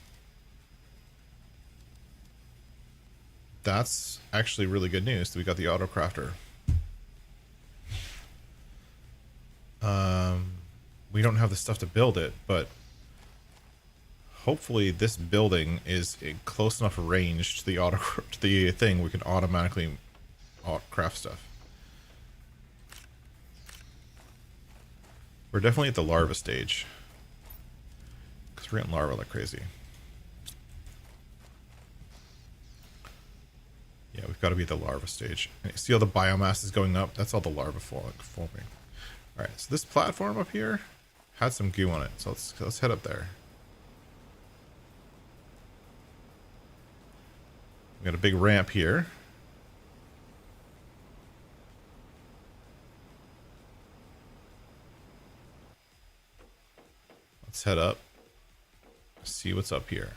That's actually really good news that we got the auto crafter. We don't have the stuff to build it, but hopefully this building is in close enough range to the thing we can automatically craft stuff. We're definitely at the larva stage, because we're getting larva like crazy. Yeah, we've got to be at the larva stage. And you see all the biomass is going up? That's all the larva forming. Alright, so this platform up here had some goo on it, so let's head up there. We got a big ramp here. Let's head up. See what's up here.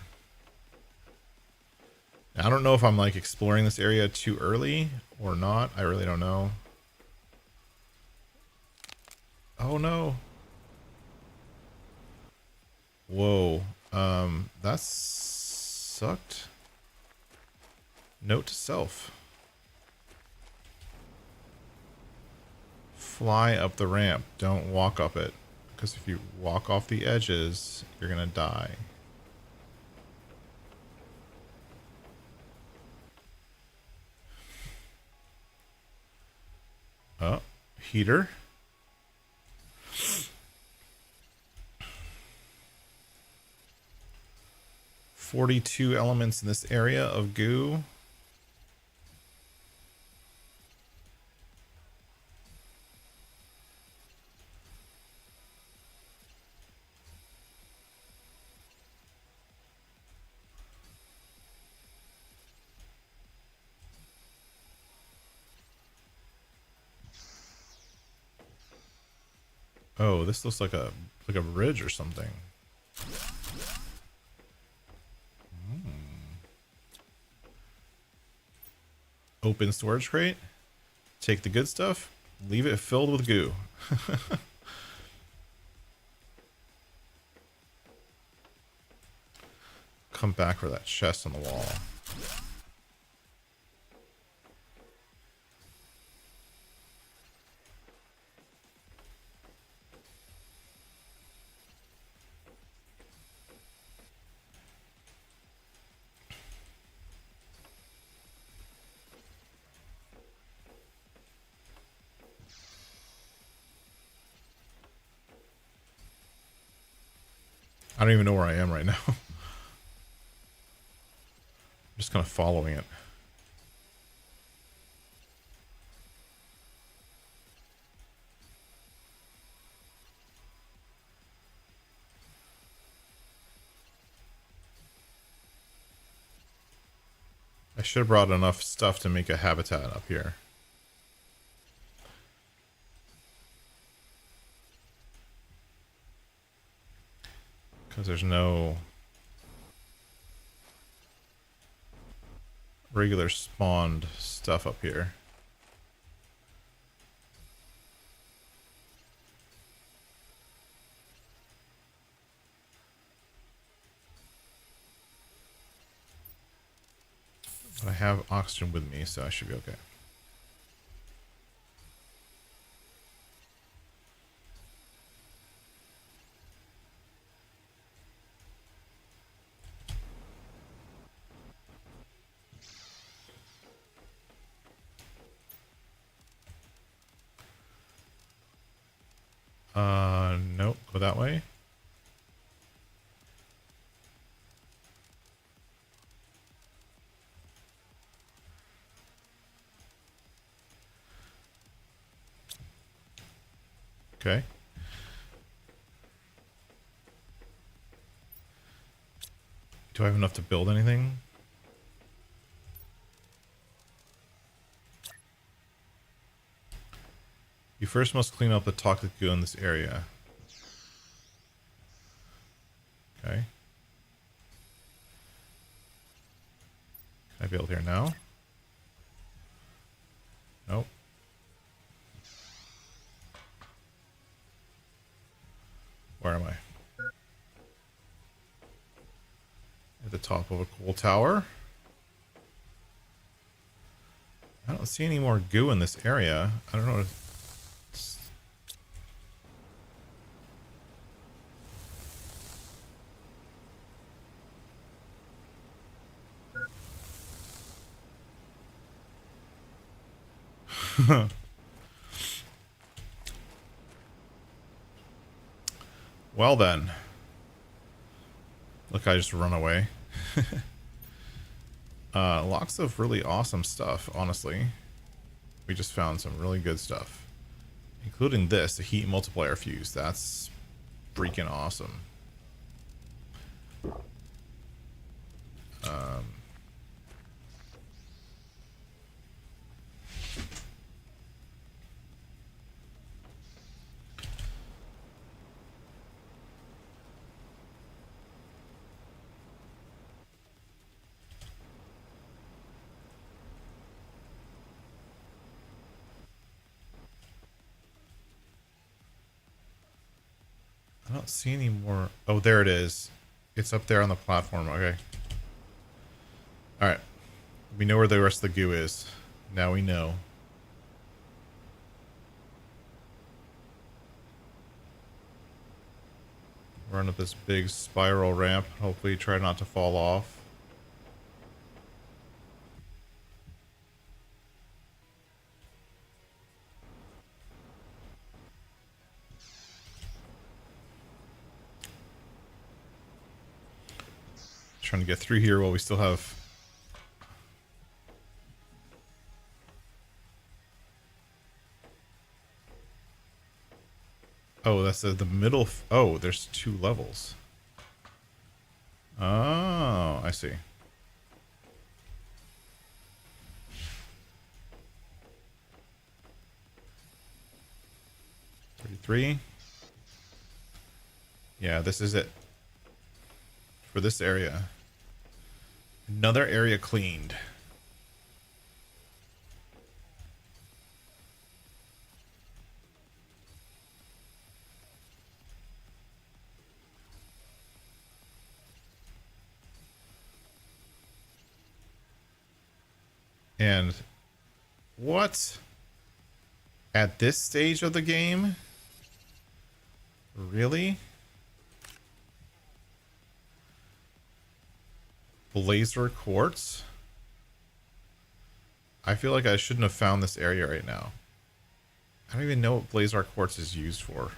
Now, I don't know if I'm like exploring this area too early or not. I really don't know. Oh no. Whoa. That sucked. Note to self. Fly up the ramp. Don't walk up it. Because if you walk off the edges, you're going to die. Oh, heater. "42 elements in this area of goo." Oh, this looks like a bridge or something. Open storage crate. Take the good stuff. Leave it filled with goo. Come back for that chest on the wall. I don't even know where I am right now. I'm just kind of following it. I should have brought enough stuff to make a habitat up here. Because there's no regular spawned stuff up here. But I have oxygen with me, so I should be okay. Nope, go that way. Okay. Do I have enough to build anything? You first must clean up the toxic goo in this area. Okay. Can I build here now? Nope. Where am I? At the top of a coal tower. I don't see any more goo in this area. I don't know what Well then. Look, I just run away. Lots of really awesome stuff, honestly. We just found some really good stuff. Including this, the heat multiplier fuse. That's freaking awesome. I don't see any more. Oh, there it is. It's up there on the platform. Okay. Alright. We know where the rest of the goo is. Now we know. Run up this big spiral ramp. Hopefully try not to fall off. Trying to get through here while we still have... Oh, that's the middle... Oh, there's 2 levels. Oh, I see. 33. Yeah, this is it. For this area. Another area cleaned. And what? At this stage of the game? Really? Blazer quartz? I feel like I shouldn't have found this area right now. I don't even know what blazer quartz is used for.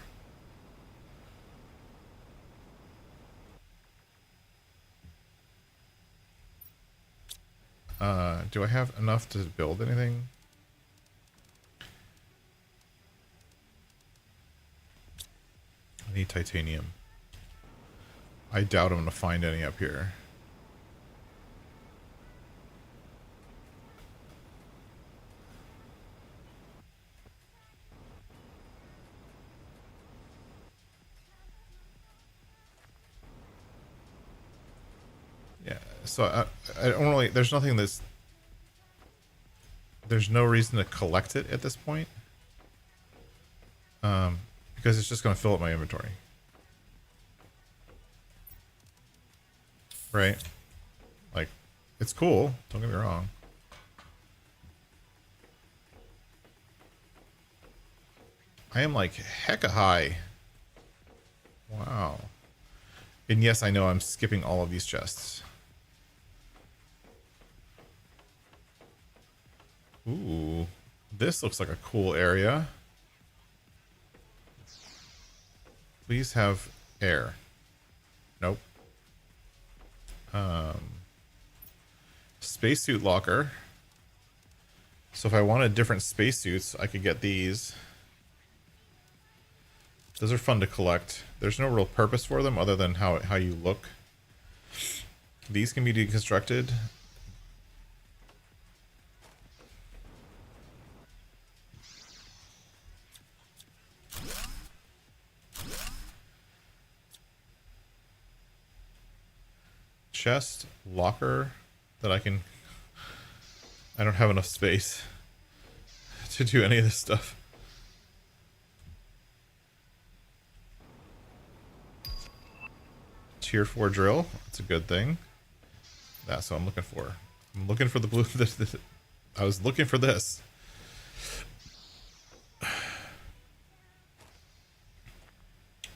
Do I have enough to build anything? I need titanium. I doubt I'm going to find any up here. Yeah, so I don't really... There's nothing that's... There's no reason to collect it at this point. Because it's just going to fill up my inventory. Right? Like, it's cool. Don't get me wrong. I am like hecka high. Wow. And yes, I know I'm skipping all of these chests. Ooh. This looks like a cool area. Please have air. Nope. Spacesuit locker. So if I wanted different spacesuits, I could get these. Those are fun to collect. There's no real purpose for them other than how you look. These can be deconstructed. Chest, locker that I can... I don't have enough space to do any of this stuff. Tier 4 drill. That's a good thing. That's what I'm looking for. I'm looking for the blue... I was looking for this.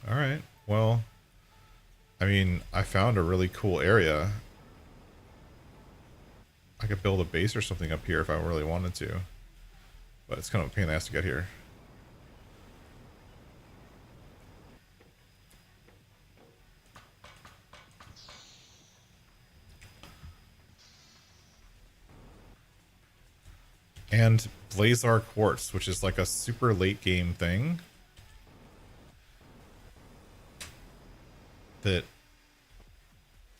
Alright, well... I mean, I found a really cool area. I could build a base or something up here if I really wanted to. But it's kind of a pain in the ass to get here. And Blazar Quartz, which is like a super late game thing. That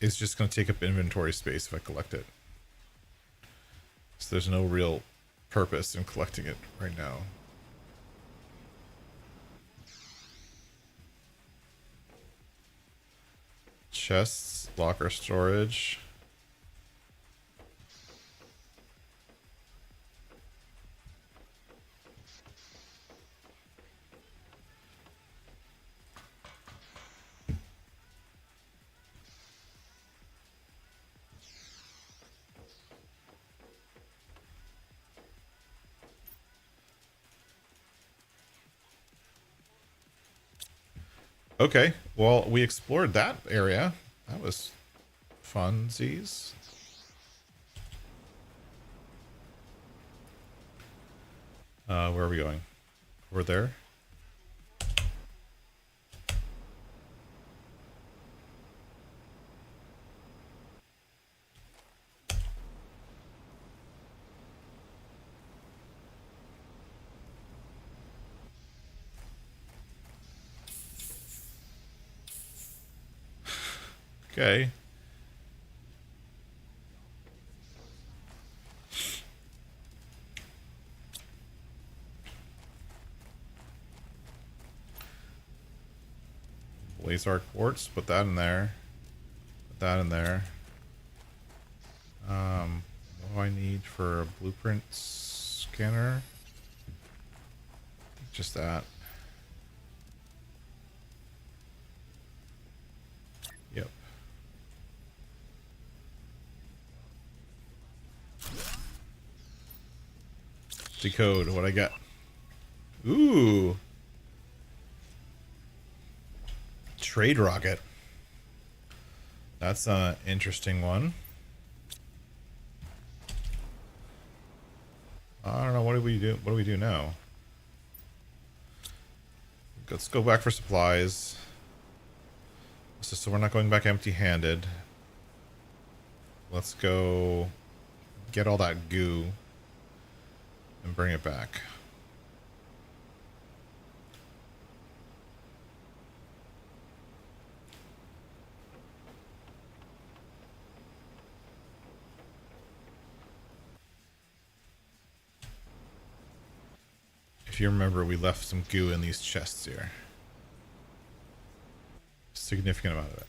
is just going to take up inventory space if I collect it. So there's no real purpose in collecting it right now. Chests, locker storage. Okay, well, we explored that area. That was funsies. Where are we going? Over there? Okay. Laser quartz, put that in there. Put that in there. What do I need for a blueprint scanner? Just that. Yep. Decode what I got. Ooh. Trade rocket. That's an interesting one. I don't know. What do we do? What do we do now? Let's go back for supplies. So we're not going back empty-handed. Let's go get all that goo and bring it back. If you remember, we left some goo in these chests here. Significant amount of it.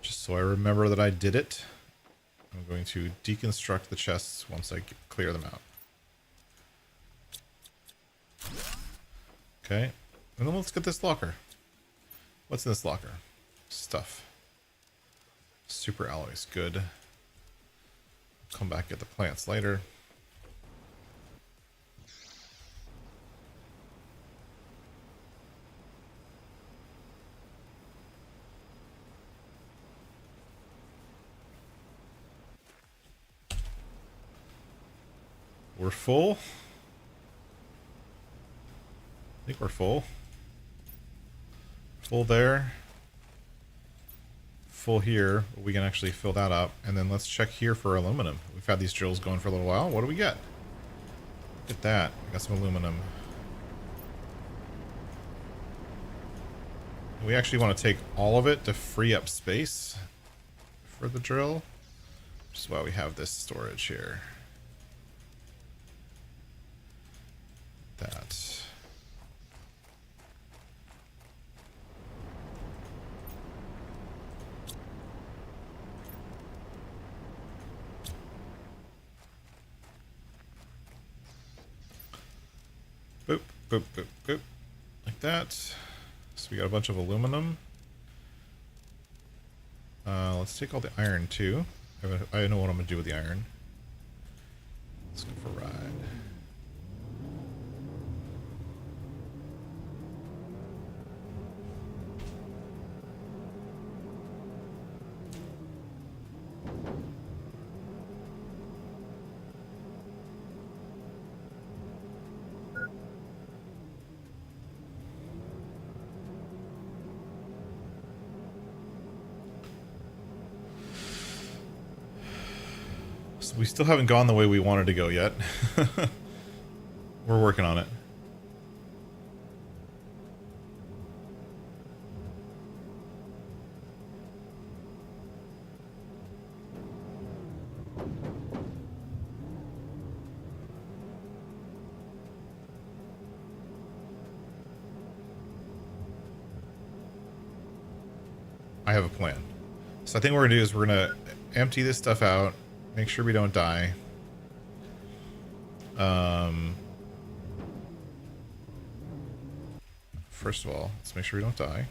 Just so I remember that I did it, I'm going to deconstruct the chests once I clear them out. Okay, and then let's get this locker. What's in this locker? Stuff. Super alloys, good. Come back, get the plants later. We're full. I think we're full. Full there. Full here. We can actually fill that up. And then let's check here for aluminum. We've had these drills going for a little while. What do we get? Look at that. We got some aluminum. We actually want to take all of it to free up space for the drill. Which is why we have this storage here. That. Boop, boop, boop, boop. Like that. So we got a bunch of aluminum. Let's take all the iron too. I know what I'm going to do with the iron. Let's go for a ride. We still haven't gone the way we wanted to go yet. We're working on it. I have a plan. So I think what we're gonna do is we're gonna empty this stuff out, make sure we don't die. First of all, let's make sure we don't die.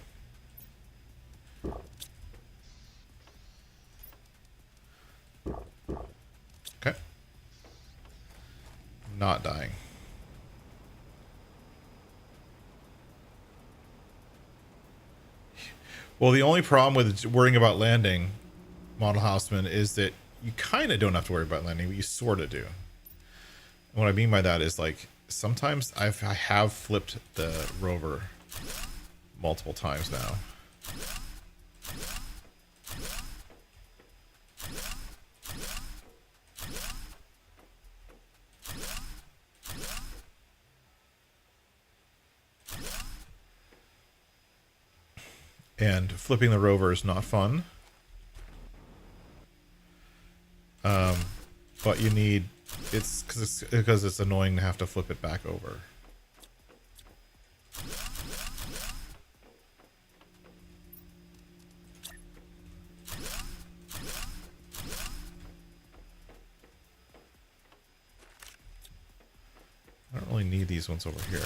Okay. Not dying. Well, the only problem with worrying about landing, Model Houseman, is that you kind of don't have to worry about landing, but you sort of do. And what I mean by that is, like, sometimes I have flipped the rover multiple times now. And flipping the rover is not fun. But you need, it's because it's annoying to have to flip it back over. I don't really need these ones over here.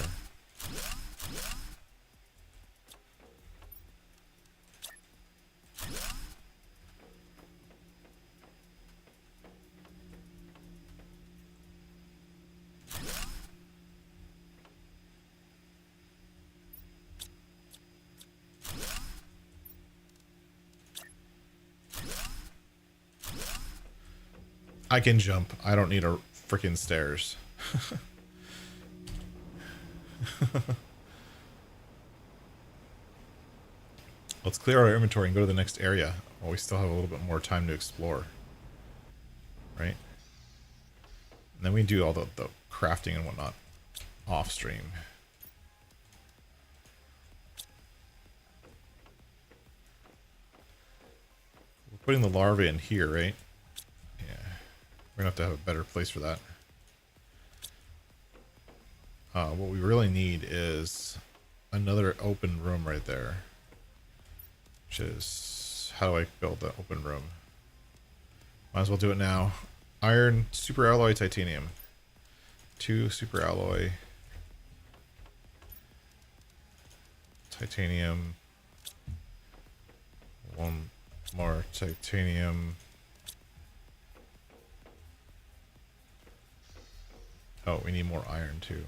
I can jump. I don't need a freaking stairs. Let's clear our inventory and go to the next area while we still have a little bit more time to explore. Right? And then we do all the crafting and whatnot off stream. We're putting the larvae in here, right? Yeah. We're going to have a better place for that. What we really need is another open room right there. Which is, how do I build the open room? Might as well do it now. Iron, super alloy, titanium. 2 super alloy. Titanium. 1 more titanium. Oh, we need more iron too.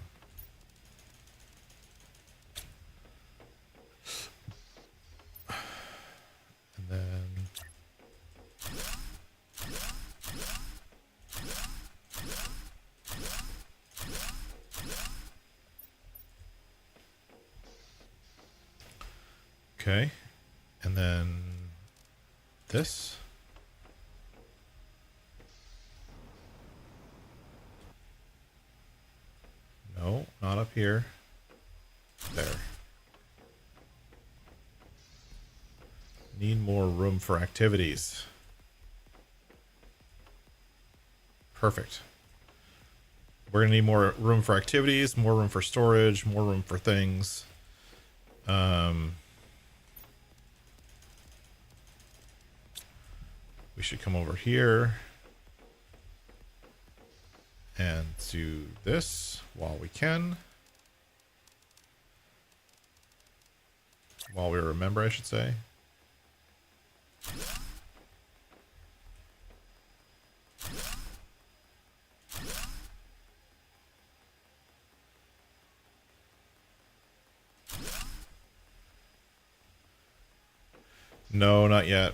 And then okay. And then this. No, not up here. There. Need more room for activities. Perfect. We're gonna need more room for activities, more room for storage, more room for things. We should come over here and do this while we can. While we remember, I should say. No, not yet.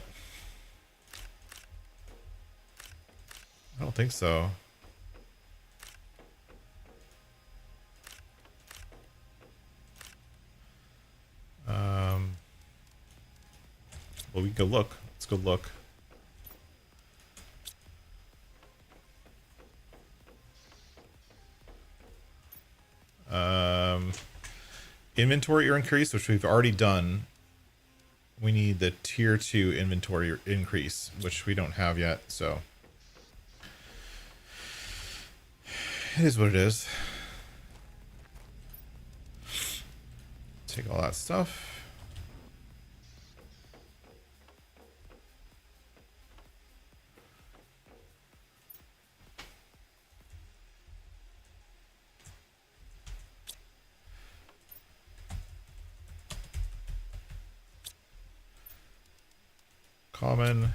I don't think so. Well, we can go look. Let's go look. Inventory increase, which we've already done. We need the tier 2 inventory increase, which we don't have yet, so it is what it is. Take all that stuff. Common. And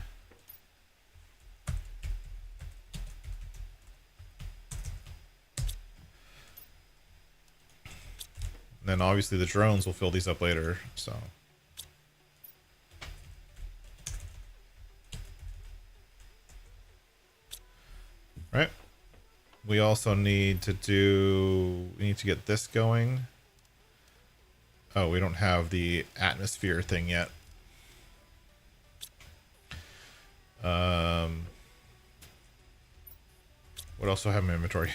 then obviously the drones will fill these up later, so. We also need to we need to get this going. Oh, we don't have the atmosphere thing yet. What else do I have in my inventory?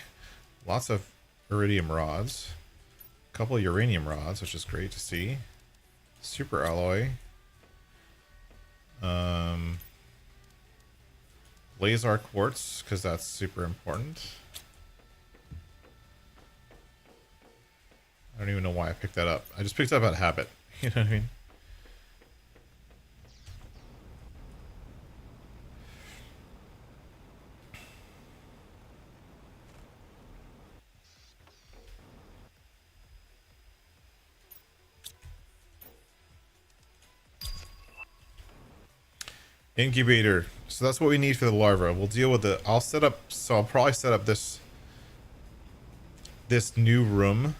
Lots of iridium rods. A couple of uranium rods, which is great to see. Super alloy. Laser quartz, because that's super important. I don't even know why I picked that up. I just picked it up out of habit. You know what I mean? Incubator. So that's what we need for the larva. We'll deal with it. I'll probably set up this new room.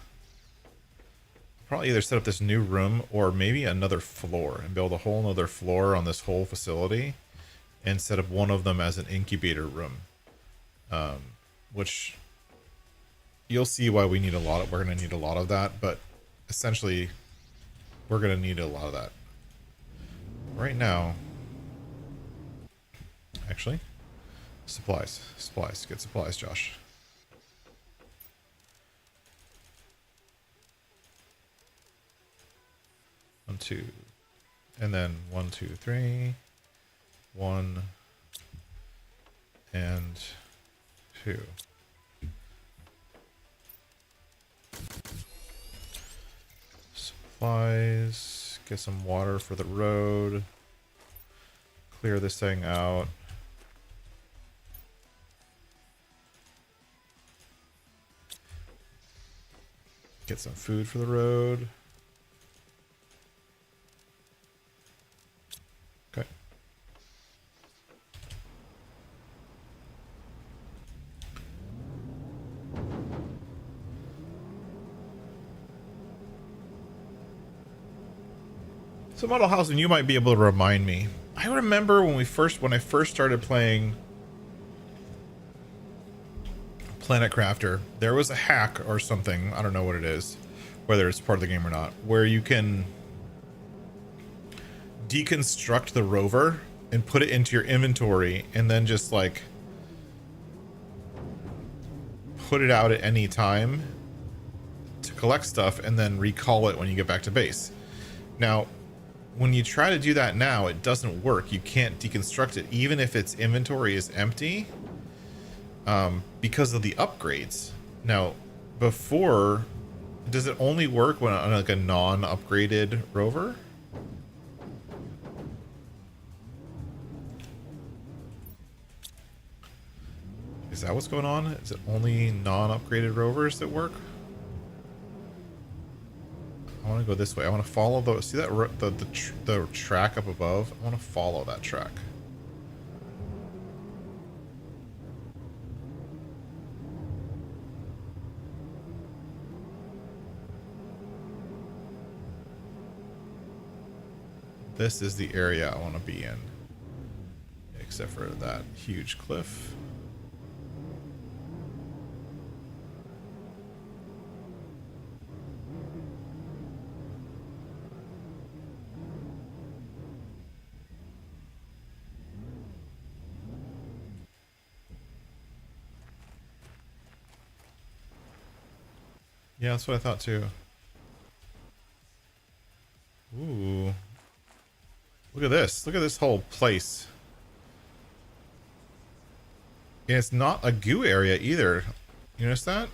Probably either set up this new room or maybe another floor and build a whole nother floor on this whole facility and set up one of them as an incubator room. Which you'll see why we're going to need a lot of that, but essentially we're going to need a lot of that. Right now, actually, supplies, get supplies, Josh. One, two, and then 1, 2, 3, 1, and 2. Supplies, get some water for the road, clear this thing out. Get some food for the road. Okay. So model housing, you might be able to remind me. I remember when I first started playing Planet Crafter, there was a hack or something, I don't know what it is, whether it's part of the game or not, where you can deconstruct the rover and put it into your inventory and then just like put it out at any time to collect stuff and then recall it when you get back to base. Now, when you try to do that now, it doesn't work. You can't deconstruct it, even if its inventory is empty, because of the upgrades. Now, before, does it only work when on like a non-upgraded rover? Is that what's going on? Is it only non-upgraded rovers that work? I want to go this way. I want to follow see that the track up above? I want to follow that track. This is the area I want to be in, except for that huge cliff. Yeah, that's what I thought too. Ooh. Look at this. Look at this whole place. And it's not a goo area either. You notice that?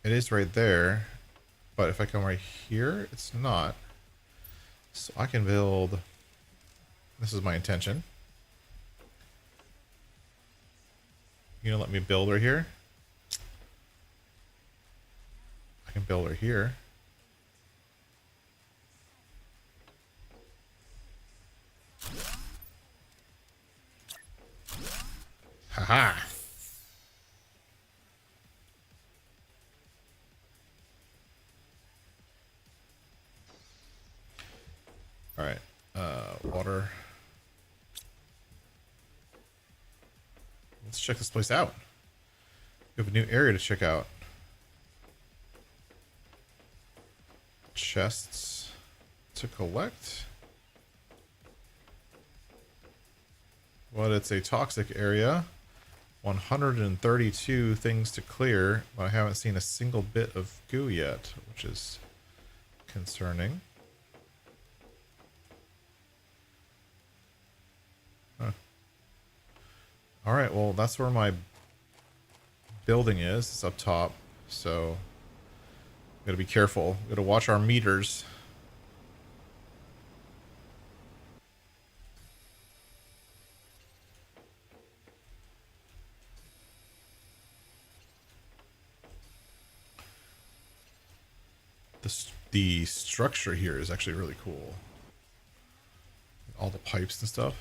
It is right there. But if I come right here, it's not. So I can build... This is my intention. You gonna let me build right here? I can build right here. Haha. All right. Water. Let's check check this place out. We have a new area to check out. Chests to collect. Well, it's a toxic area. 132 things to clear, but I haven't seen a single bit of goo yet, which is concerning. Huh. All right, well, that's where my building is. It's up top, so gotta be careful. Gotta watch our meters. The structure here is actually really cool. All the pipes and stuff.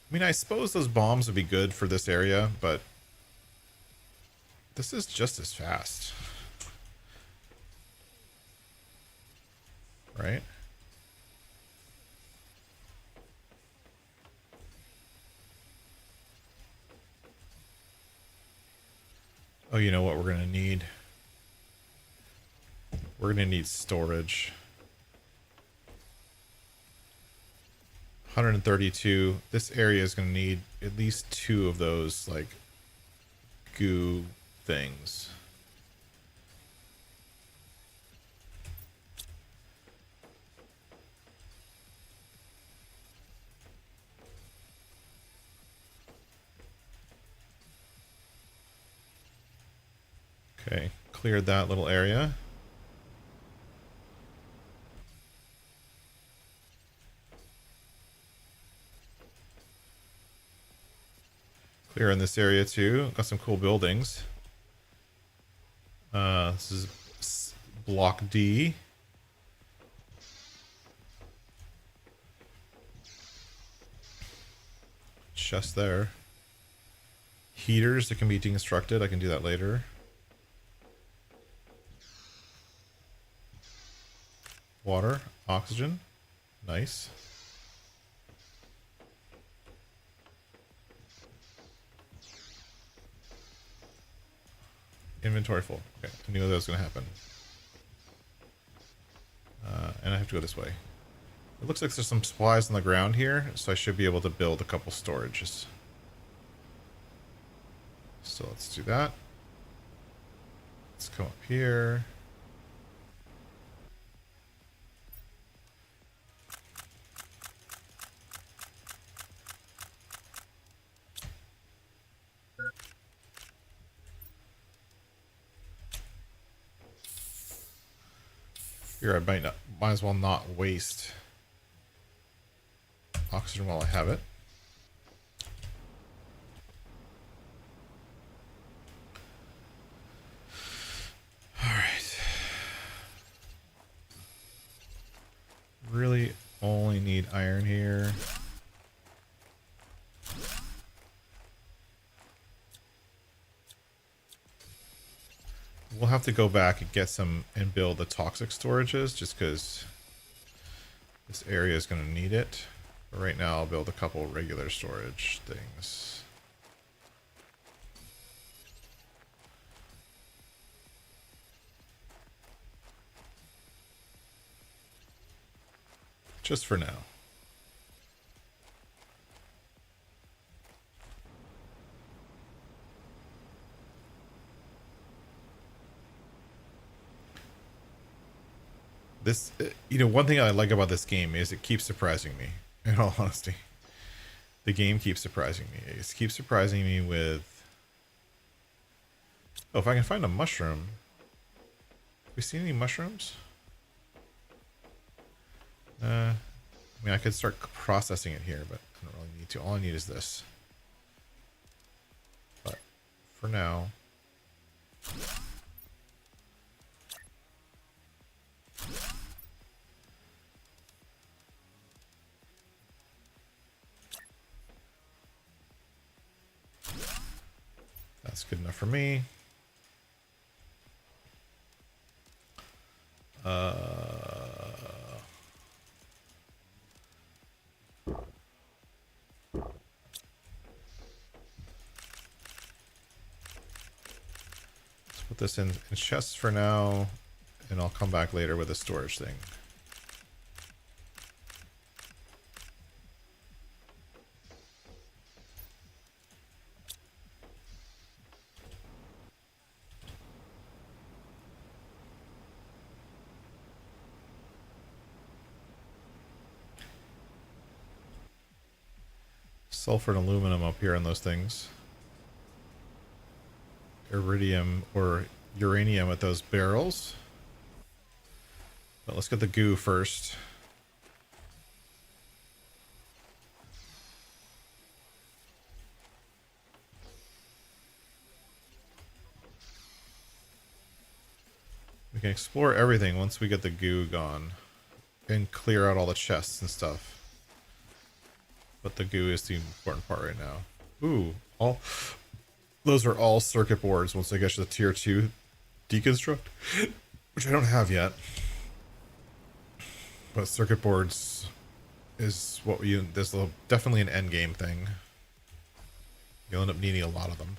I mean, I suppose those bombs would be good for this area, but this is just as fast. Right? Oh, you know what we're going to need? We're going to need storage. 132. This area is going to need at least 2 of those, like, goo things. Okay, cleared that little area. Clear in this area too. Got some cool buildings. This is block D. Chest there. Heaters that can be deconstructed. I can do that later. Water, oxygen. Nice. Inventory full. Okay, I knew that was going to happen. And I have to go this way. It looks like there's some supplies on the ground here, so I should be able to build a couple storages. So let's do that. Let's come up here. Here, I might as well not waste oxygen while I have it. All right. Really only need iron here. We'll have to go back and get some and build the toxic storages just because this area is going to need it. But right now I'll build a couple regular storage things. Just for now. This, one thing I like about this game is it keeps surprising me, in all honesty. The game keeps surprising me. It keeps surprising me with... Oh, if I can find a mushroom... Have we seen any mushrooms? I mean, I could start processing it here, but I don't really need to. All I need is this. But, for now... That's good enough for me. Put this in chests for now, and I'll come back later with a storage thing. Sulfur and aluminum up here on those things. Iridium or uranium at those barrels. But let's get the goo first. We can explore everything once we get the goo gone. And clear out all the chests and stuff. But the goo is the important part right now. Ooh, those are all circuit boards once I get to the tier 2 deconstruct, which I don't have yet. But circuit boards is what there's definitely an end game thing. You'll end up needing a lot of them.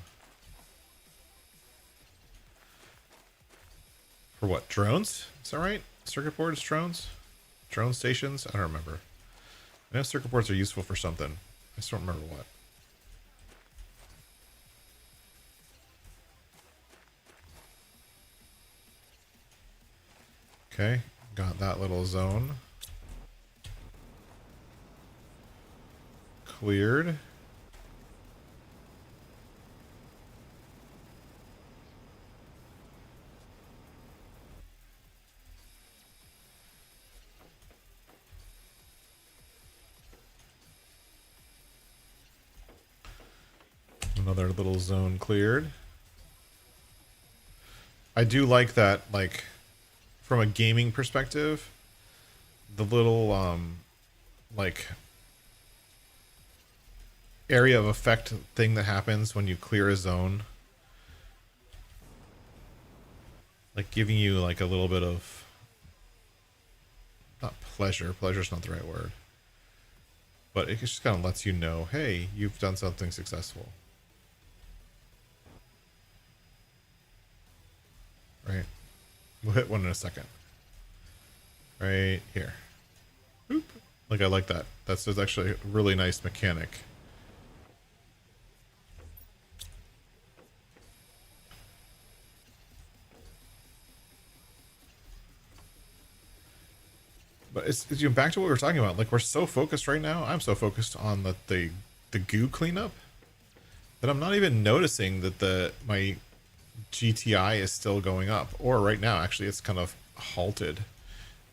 For what? Drones? Is that right? Circuit boards, drones? Drone stations? I don't remember. I know circuit boards are useful for something. I just don't remember what. Okay, got that little zone. Cleared. Another little zone cleared. I do like that, like, from a gaming perspective, the little, like, area of effect thing that happens when you clear a zone. Like, giving you, like, a little bit of, not pleasure, pleasure's not the right word, but it just kind of lets you know, hey, you've done something successful. Right? We'll hit one in a second. Right here. Oop. Like, I like that. That's actually a really nice mechanic. But it's back to what we were talking about. Like, we're so focused right now. I'm so focused on the goo cleanup that I'm not even noticing that my GTI is still going up. Or right now, actually, it's kind of halted.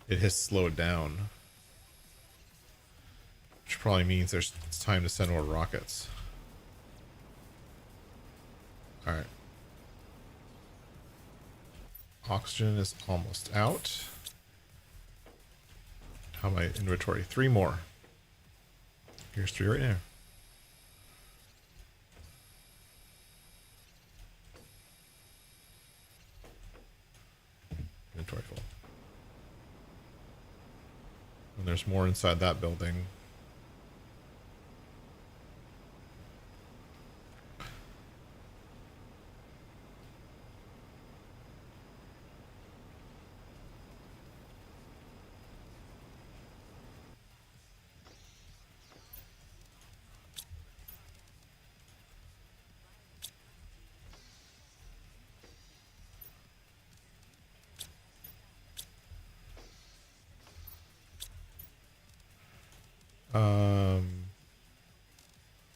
It has slowed down. Which probably means it's time to send more rockets. Alright. Oxygen is almost out. How my inventory? 3 more. Here's 3 right now. Inventory full. And there's more inside that building.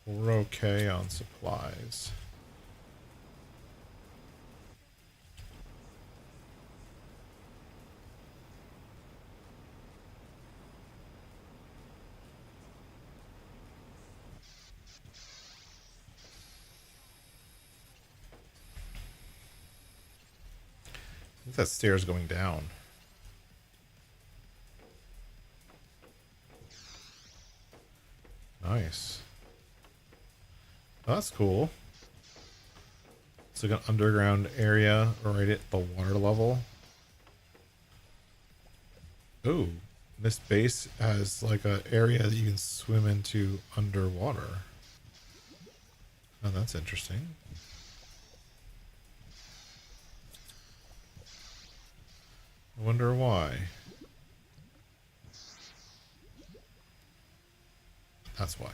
We're okay on supplies. I think that stairs going down. Nice. Oh, that's cool. It's like an underground area right at the water level. Ooh, this base has like an area that you can swim into underwater. Oh, that's interesting. I wonder why. That's why.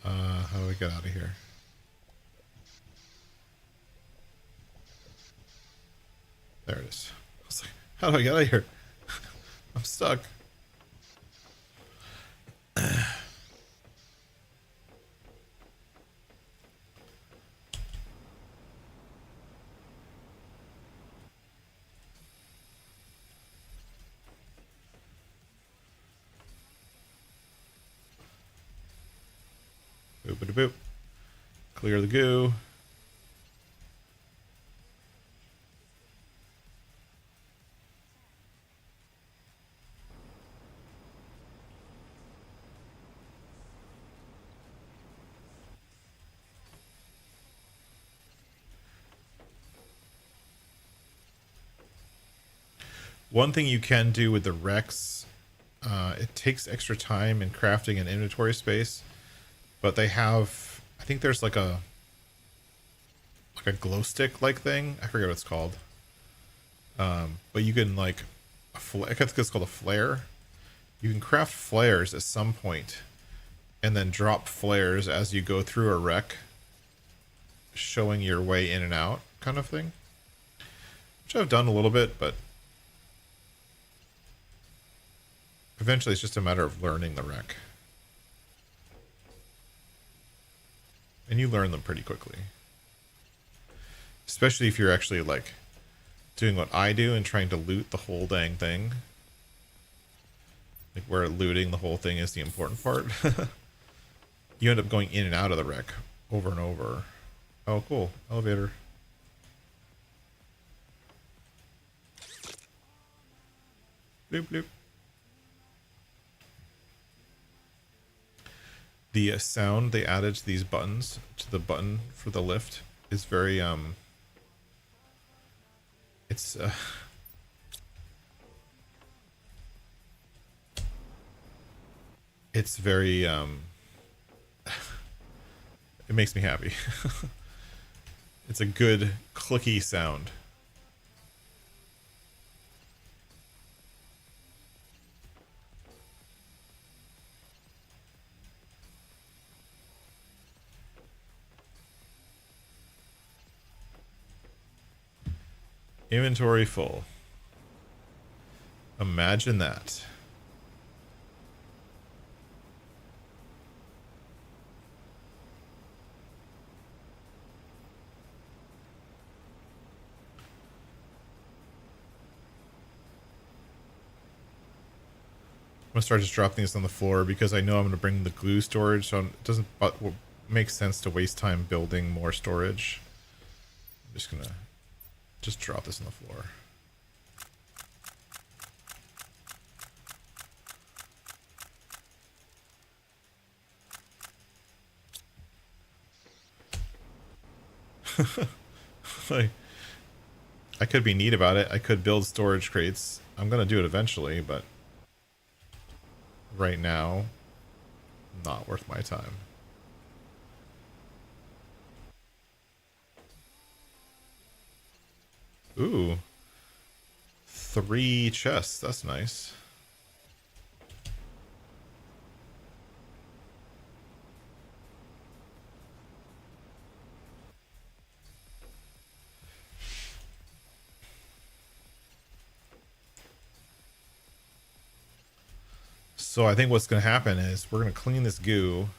How do we get out of here? There it is. I was like, how do I get out of here? I'm stuck. Boop, boop. Clear the goo. One thing you can do with the Rex, it takes extra time in crafting and inventory space, but they have, I think there's like a glow stick like thing. I forget what it's called. But you can like, I think it's called a flare. You can craft flares at some point and then drop flares as you go through a wreck, showing your way in and out kind of thing. Which I've done a little bit, but eventually it's just a matter of learning the wreck. And you learn them pretty quickly. Especially if you're actually like doing what I do and trying to loot the whole dang thing. Like where looting the whole thing is the important part. You end up going in and out of the wreck over and over. Oh, cool. Elevator. Bloop, bloop. The sound they added to these buttons, to the button for the lift, is very, it's, it's very, it makes me happy. It's a good clicky sound. Inventory full. Imagine that. I'm gonna start just dropping this on the floor because I know I'm gonna bring the glue storage, so it doesn't make sense to waste time building more storage. I'm just gonna drop this on the floor. Like, I could be neat about it. I could build storage crates. I'm gonna do it eventually, but right now, not worth my time. Ooh. 3 chests. That's nice. So I think what's going to happen is we're going to clean this goo,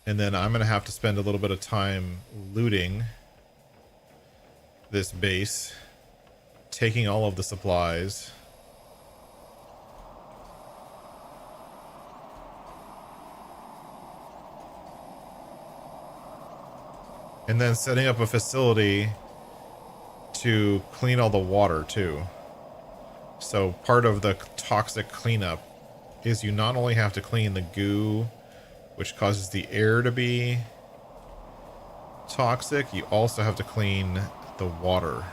and then I'm going to have to spend a little bit of time looting this base, taking all of the supplies. And then setting up a facility to clean all the water too. So part of the toxic cleanup is you not only have to clean the goo, which causes the air to be toxic, you also have to clean the water.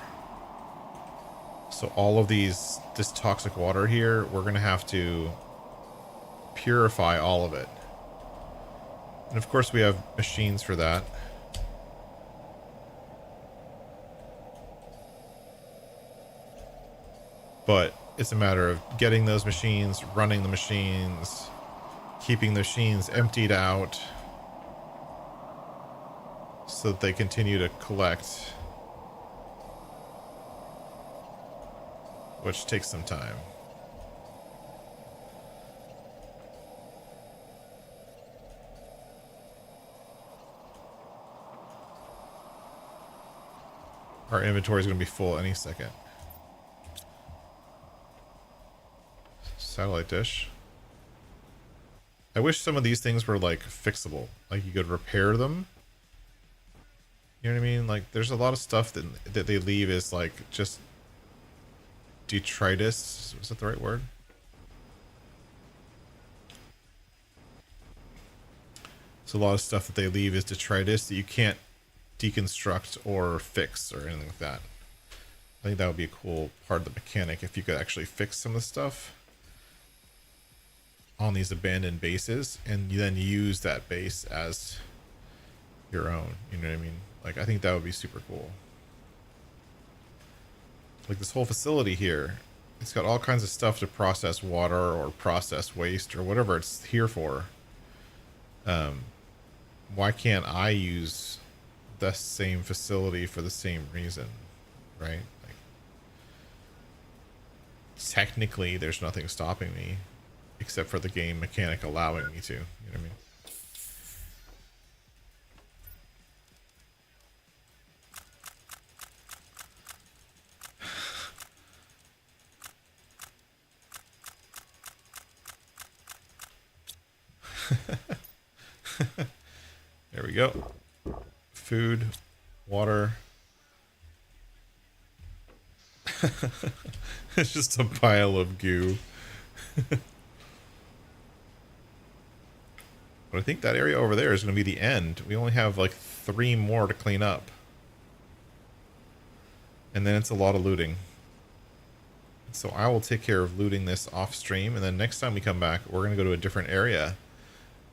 So all of this toxic water here, we're going to have to purify all of it. And of course we have machines for that. But it's a matter of getting those machines, running the machines, keeping the machines emptied out so that they continue to collect, which takes some time. Our inventory is going to be full any second. Satellite dish. I wish some of these things were like fixable. Like you could repair them. You know what I mean? Like there's a lot of stuff that they leave is like just detritus. Was that the right word? So a lot of stuff that they leave is detritus that you can't deconstruct or fix or anything like that. I think that would be a cool part of the mechanic if you could actually fix some of the stuff on these abandoned bases and you then use that base as your own. You know what I mean? Like I think that would be super cool. Like this whole facility here, it's got all kinds of stuff to process water or process waste or whatever it's here for. Why can't I use the same facility for the same reason, right? Like technically there's nothing stopping me except for the game mechanic allowing me to, you know what I mean? There we go. Food, water. It's just a pile of goo. But I think that area over there is going to be the end. We only have like 3 more to clean up. And then it's a lot of looting. So I will take care of looting this off stream. And then next time we come back, we're going to go to a different area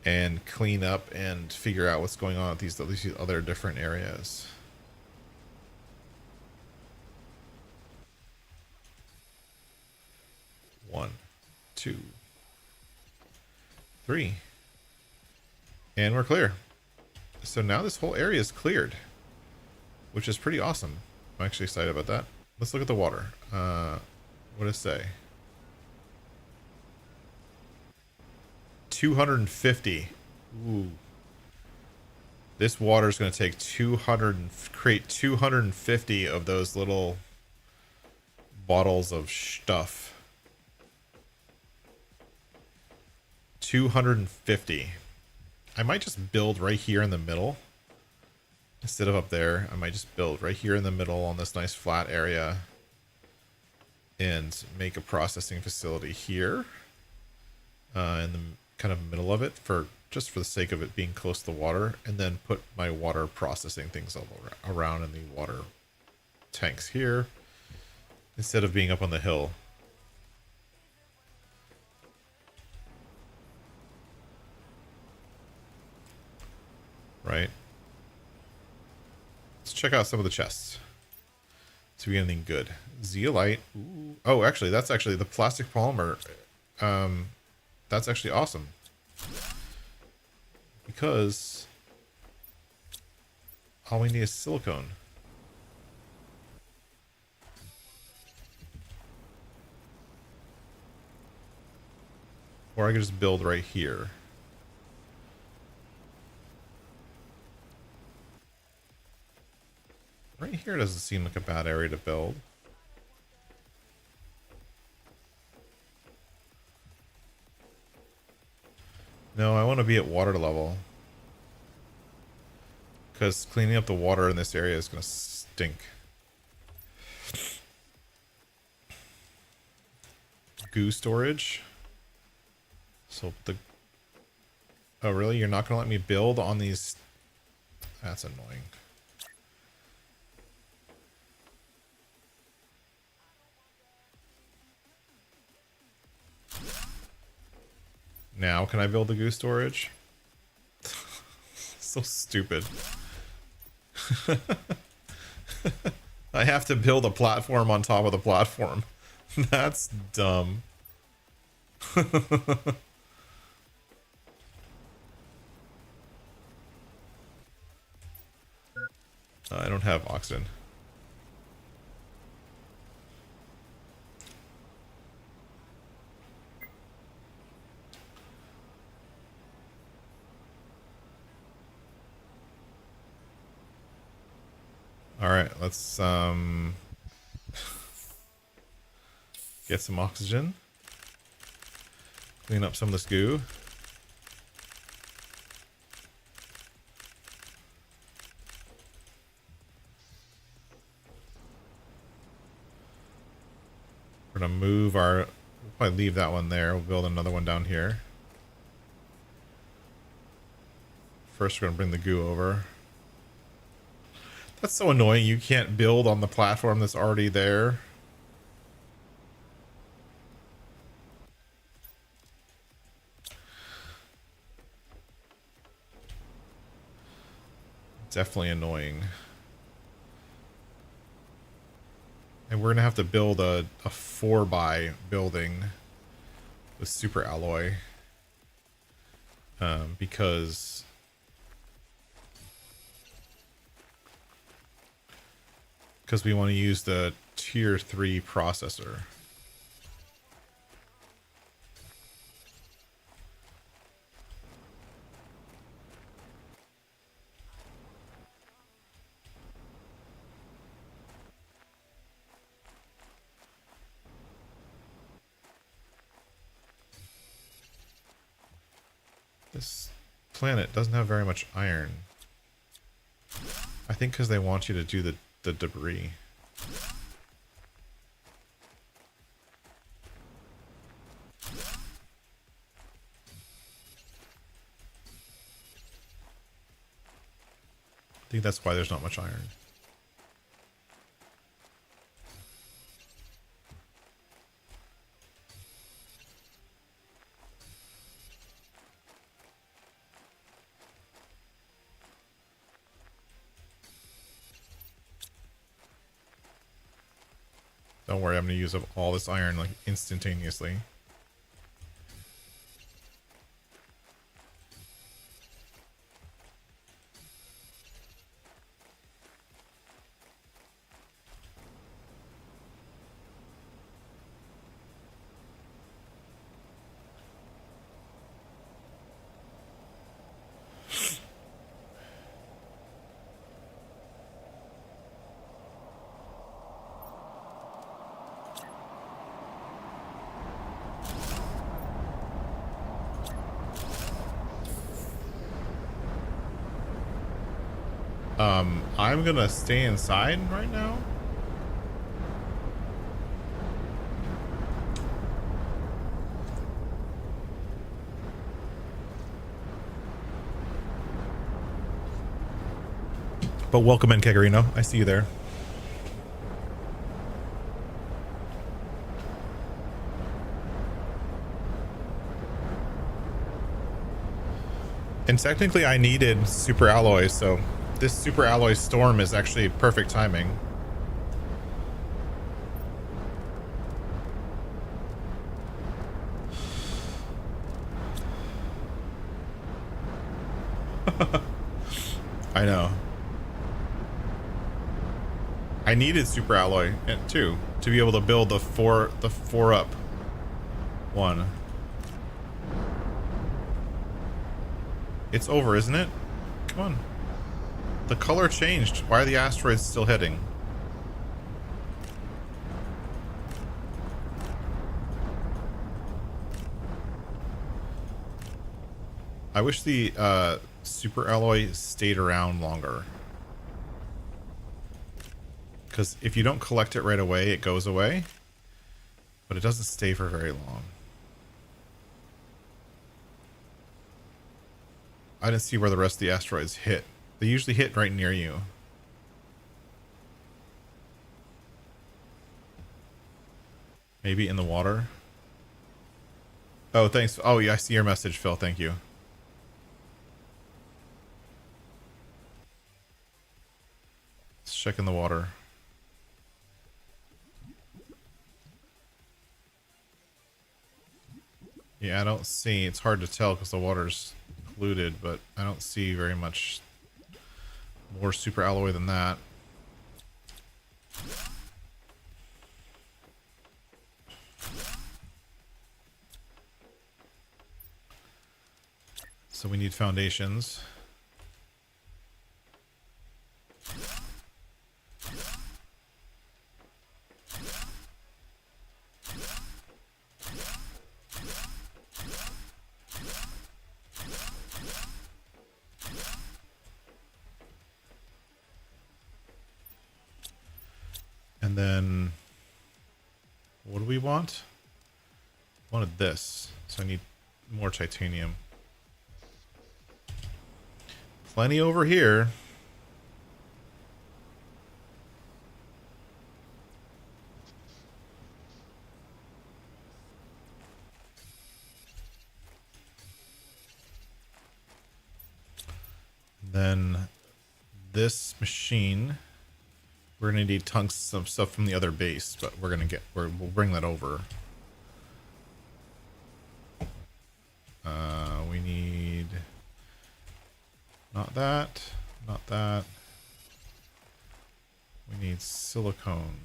and clean up and figure out what's going on at these other different areas. One, 2, 3. And we're clear. So now this whole area is cleared, which is pretty awesome. I'm actually excited about that. Let's look at the water. What does it say? 250. Ooh. This water is going to take create 250 of those little bottles of stuff. 250. I might just build right here in the middle. Instead of up there, I might just build right here in the middle on this nice flat area. And make a processing facility here. In the kind of middle of it just for the sake of it being close to the water, and then put my water processing things all around in the water tanks here instead of being up on the hill. Right. Let's check out some of the chests. See if we get anything good. Zeolite. Ooh. Oh, actually, that's actually the plastic polymer. That's actually awesome. Because all we need is silicone. Or I could just build right here. Right here doesn't seem like a bad area to build. No, I want to be at water level. Because cleaning up the water in this area is going to stink. Goo storage. So the... Oh, really? You're not going to let me build on these... That's annoying. Now, can I build the goo storage? So stupid. I have to build a platform on top of the platform. That's dumb. I don't have oxygen. All right, let's get some oxygen. Clean up some of this goo. We're gonna move our, we'll probably leave that one there. We'll build another one down here. First, we're gonna bring the goo over. That's so annoying. You can't build on the platform that's already there. Definitely annoying. And we're gonna have to build a 4x building with super alloy. Because we want to use the tier 3 processor. This planet doesn't have very much iron. I think because they want you to do the debris. I think that's why there's not much iron. Don't worry, I'm going to use up all this iron like instantaneously. I'm gonna stay inside right now. But welcome in, Kegarino. I see you there. And technically I needed super alloy, so this super alloy storm is actually perfect timing. I know. I needed super alloy too to be able to build the four up one. It's over, isn't it? Come on. The color changed. Why are the asteroids still hitting? I wish the super alloy stayed around longer. Because if you don't collect it right away, it goes away. But it doesn't stay for very long. I didn't see where the rest of the asteroids hit. They usually hit right near you. Maybe in the water. Oh, thanks. Oh, yeah, I see your message, Phil. Thank you. Let's check in the water. Yeah, I don't see. It's hard to tell because the water's polluted, but I don't see very much more super alloy than that. So we need foundations. And then, what do we want? Wanted this, so I need more titanium. Plenty over here. Then this machine, we're gonna need tons of stuff from the other base, but we'll bring that over. We need not that. We need silicone.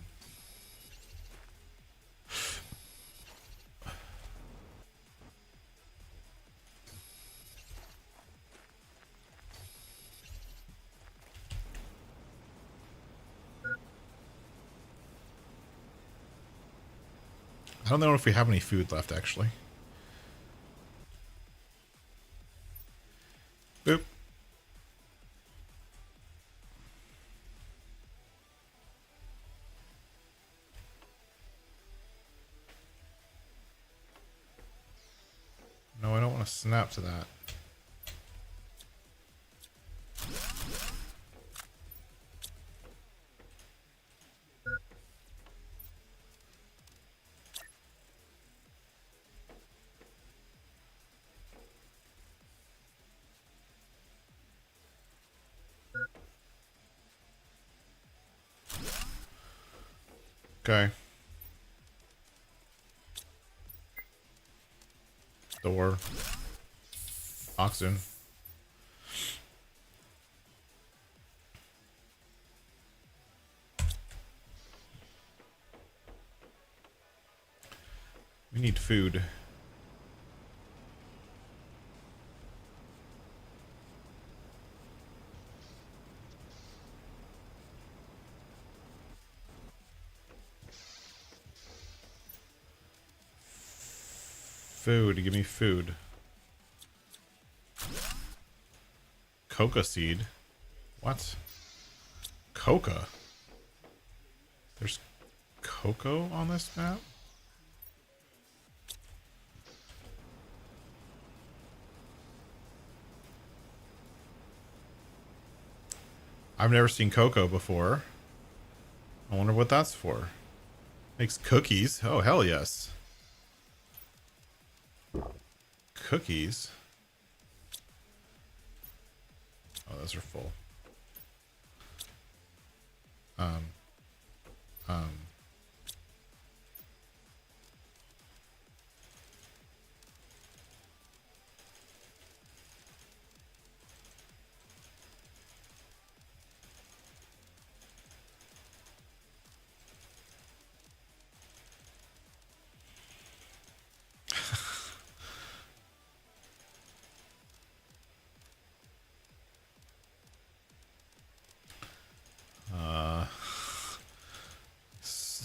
I don't know if we have any food left, actually. Boop. No, I don't want to snap to that. Okay. Door. Oxygen. We need food. Food, give me food. Coca seed? What? Coca? There's cocoa on this map? I've never seen cocoa before. I wonder what that's for. Makes cookies. Oh, hell yes. Cookies? Oh, those are full.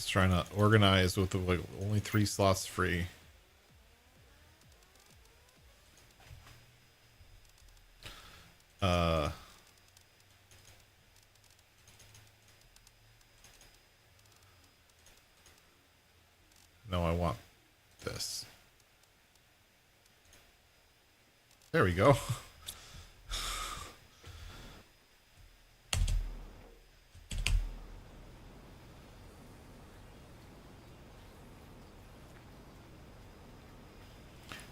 Trying to organize with like only 3 slots free. No, I want this. There we go.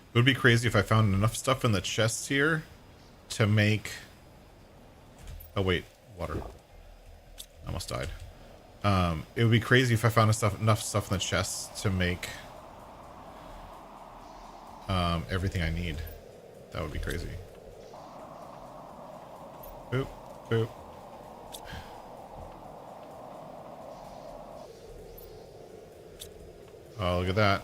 It would be crazy if I found enough stuff in the chests here to make... Oh wait, water. I almost died. It would be crazy if I found enough stuff in the chests to make... everything I need. That would be crazy. Boop, boop. Oh, look at that.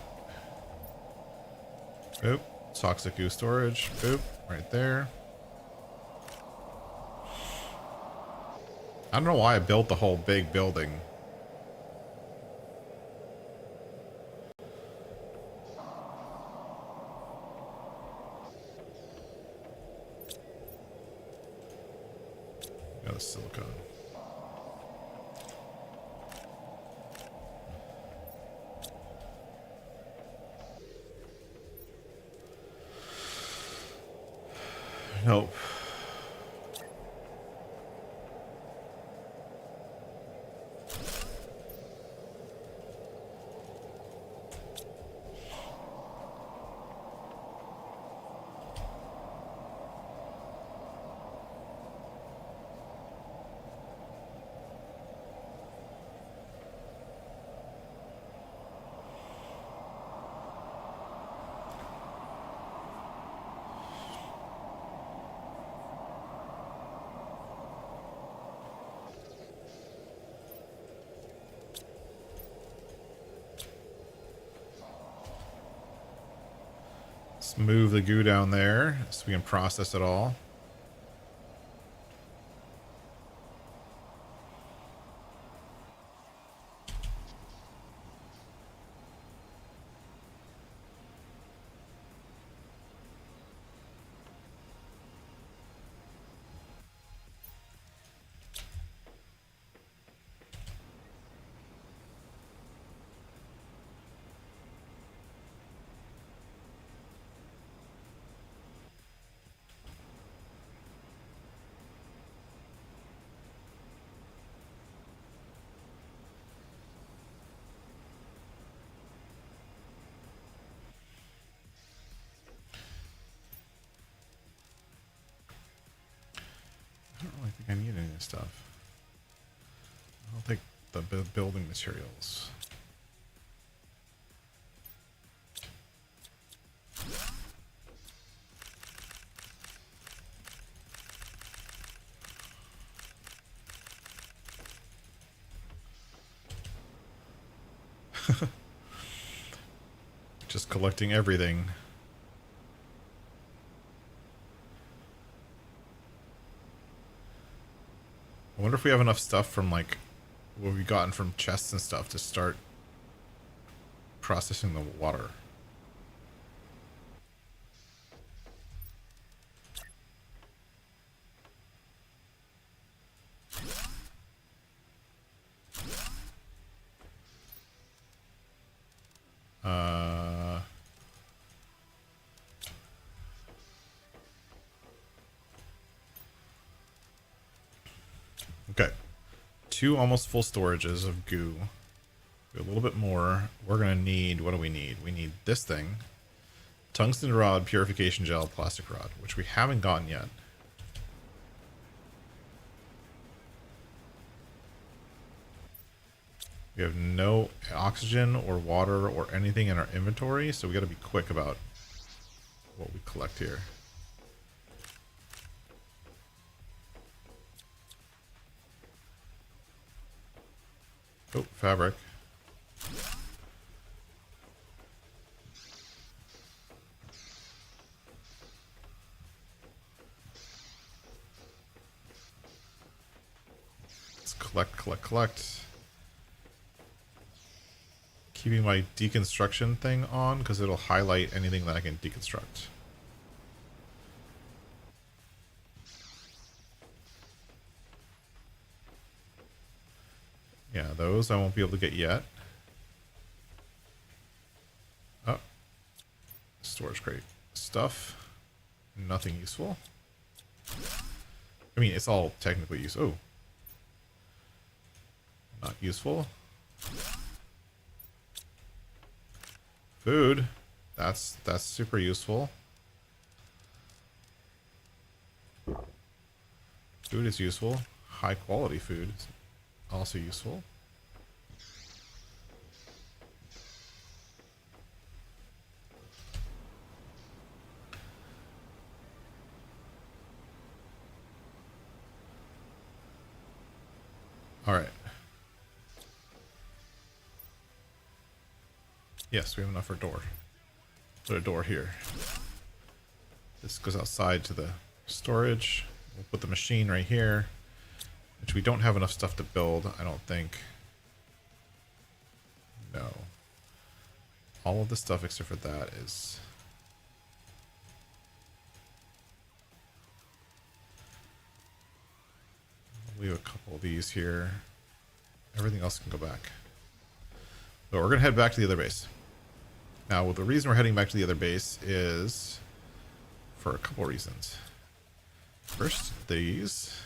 Boop. Toxic goo storage. Boop. Right there. I don't know why I built the whole big building. Got the silicone. Nope. Let's move the goo down there so we can process it all. I don't really think I need any of this stuff. I'll take the building materials. Just collecting everything. I wonder if we have enough stuff from like what we've gotten from chests and stuff to start processing the water. Okay. 2 almost full storages of goo. A little bit more. We're going to need, what do we need? We need this thing. Tungsten rod, purification gel, plastic rod, which we haven't gotten yet. We have no oxygen or water or anything in our inventory, so we got to be quick about what we collect here. Oh, fabric. Let's collect. Keeping my deconstruction thing on because it'll highlight anything that I can deconstruct. Yeah, those I won't be able to get yet. Oh. Storage crate. Stuff. Nothing useful. I mean, it's all technically useful. Oh. Not useful. Food. That's super useful. Food is useful. High quality food is also useful. All right. Yes, we have enough for a door. Put a door here. This goes outside to the storage. We'll put the machine right here, which we don't have enough stuff to build, I don't think. No. All of the stuff except for that is... We have a couple of these here. Everything else can go back. But we're going to head back to the other base. Now, the reason we're heading back to the other base is for a couple reasons. First, these.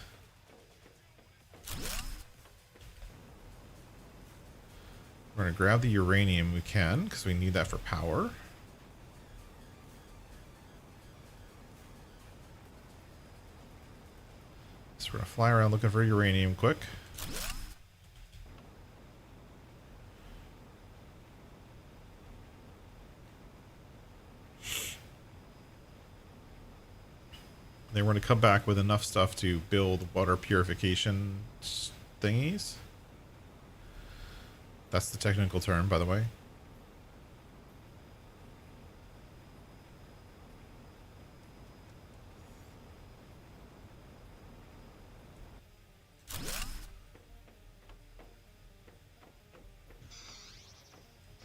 We're going to grab the uranium we can, because we need that for power. So we're going to fly around looking for uranium quick. Then we're going to come back with enough stuff to build water purification thingies. That's the technical term, by the way.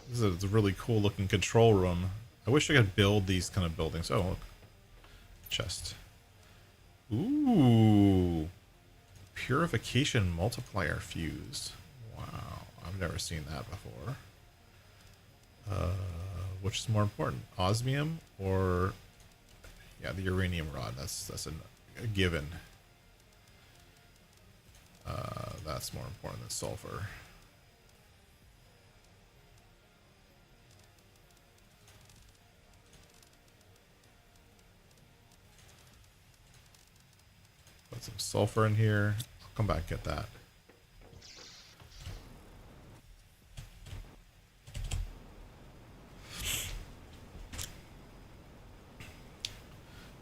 This is a really cool looking control room. I wish I could build these kind of buildings. Oh, look. Chest. Ooh. Purification multiplier fuse. Wow. I've never seen that before. Which is more important? Osmium or... Yeah, the uranium rod. That's a given. That's more important than sulfur. Put some sulfur in here. I'll come back and get that.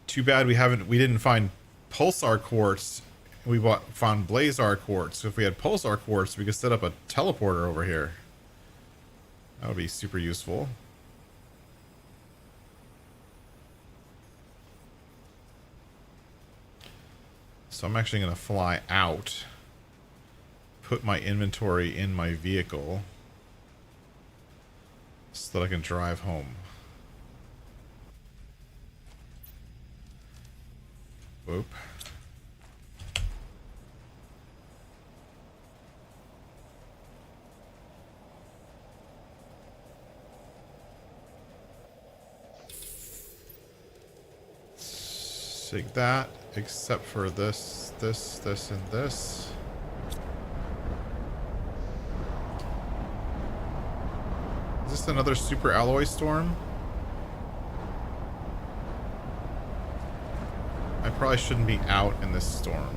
Too bad we didn't find pulsar quartz. We found blazar quartz. So if we had pulsar quartz, we could set up a teleporter over here. That would be super useful. So I'm actually going to fly out, put my inventory in my vehicle so that I can drive home. Whoop. Take that, except for this, and this. Is this another super alloy storm? I probably shouldn't be out in this storm.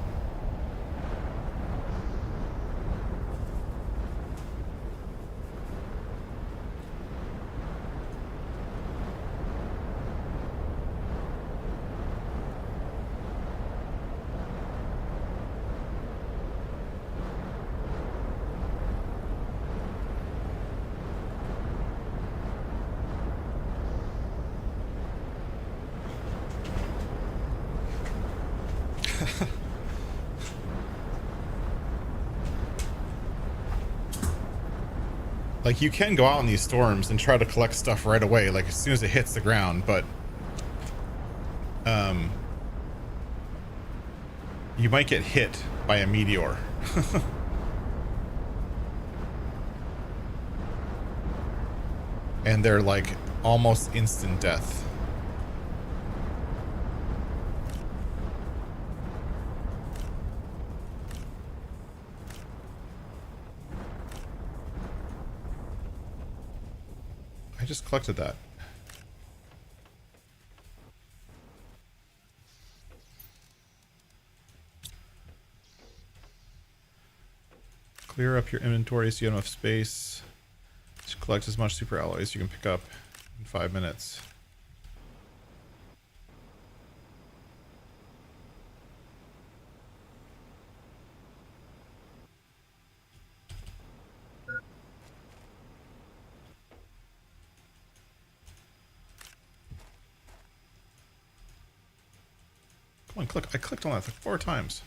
Like, you can go out in these storms and try to collect stuff right away, like as soon as it hits the ground, but you might get hit by a meteor. And they're like almost instant death. I just collected that. Clear up your inventory so you have enough space to collect as much super alloys as you can pick up in 5 minutes. Come on, click. I clicked on that like 4 times.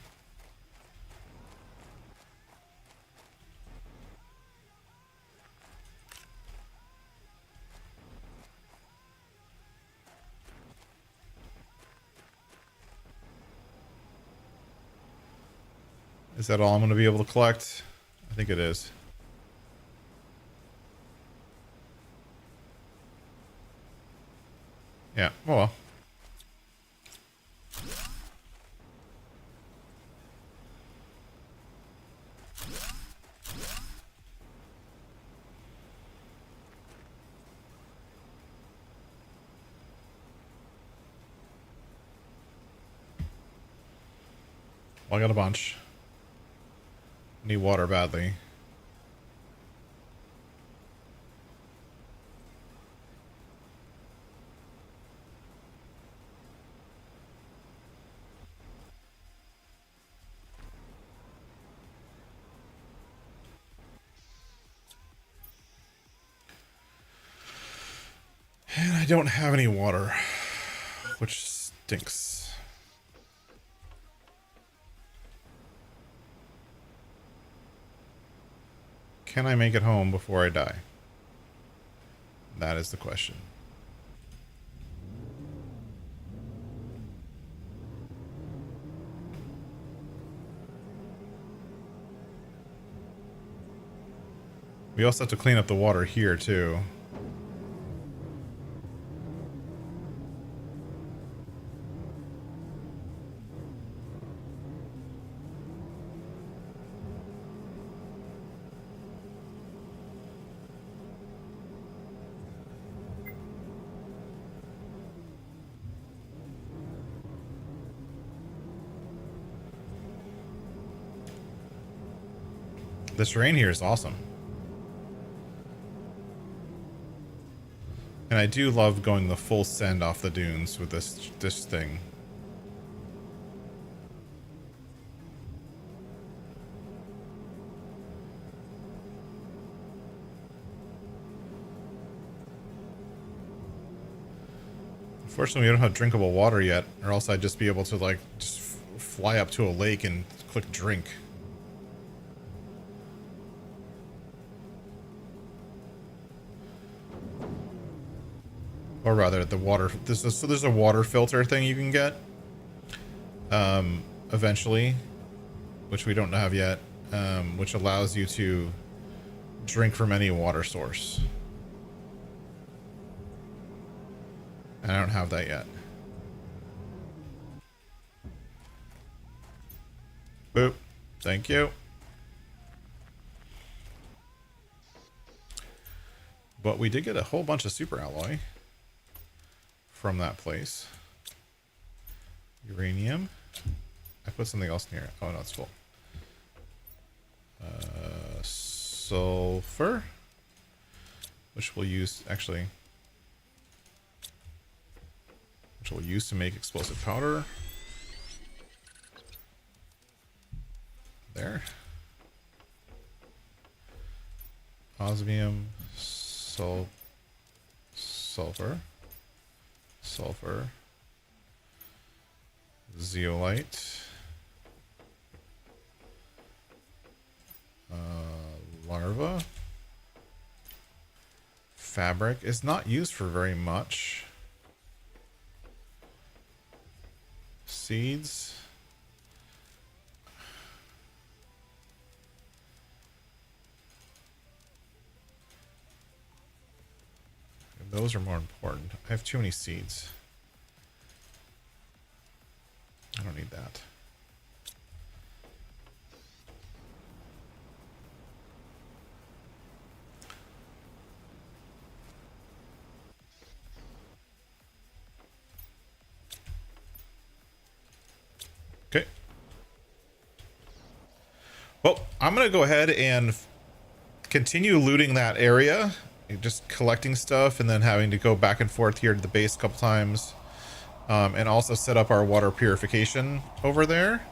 Is that all I'm going to be able to collect? I think it is. Yeah, oh well. Well, I got a bunch. Need water badly. And I don't have any water, which stinks. Can I make it home before I die? That is the question. We also have to clean up the water here, too. This terrain here is awesome. And I do love going the full send off the dunes with this thing. Unfortunately, we don't have drinkable water yet, or else I'd just be able to, like, just fly up to a lake and click drink. Or rather, the water... So there's a water filter thing you can get. Eventually. Which we don't have yet. Which allows you to drink from any water source. And I don't have that yet. Boop. Thank you. But we did get a whole bunch of super alloy from that place. Uranium. I put something else in here. Oh, no, it's full. Sulfur. Which we'll use, actually... Which we'll use to make explosive powder. There. Osmium. Sulfur. Sulfur. Zeolite. Larva. Fabric is not used for very much. Seeds. Those are more important. I have too many seeds. I don't need that. Okay. Well, I'm going to go ahead and continue looting that area. Just collecting stuff and then having to go back and forth here to the base a couple times. And also set up our water purification over there.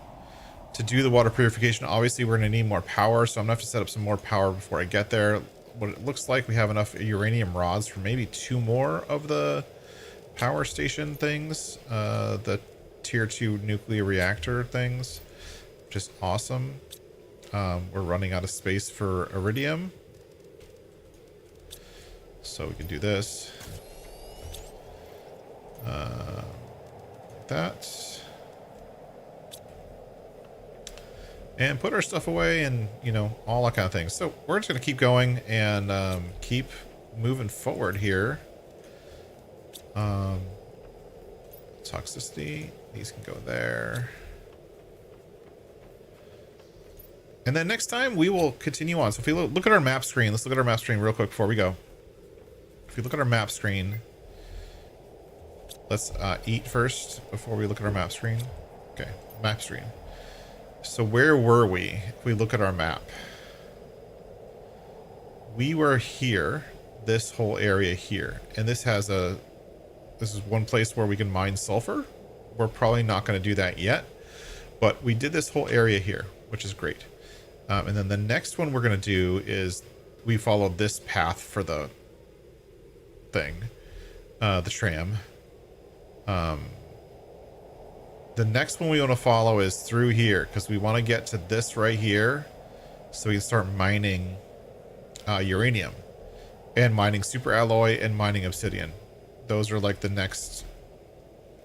To do the water purification, obviously we're going to need more power, so I'm going to have to set up some more power before I get there. What it looks like, we have enough uranium rods for maybe 2 more of the power station things. The tier 2 nuclear reactor things, which is awesome. We're running out of space for iridium, so we can do this. Like that. And put our stuff away and, you know, all that kind of thing. So we're just going to keep going and keep moving forward here. Toxicity. These can go there. And then next time we will continue on. So if we look at our map screen, let's look at our map screen real quick before we go. If you look at our map screen, let's eat first before we look at our map screen. Okay, map screen. So where were we? If we look at our map, we were here, this whole area here, and this has this is one place where we can mine sulfur. We're probably not going to do that yet, but we did this whole area here, which is great. And then the next one we're going to do is we follow this path for the thing, the tram. The next one we want to follow is through here because we want to get to this right here so we can start mining uranium and mining super alloy and mining obsidian. Those are like the next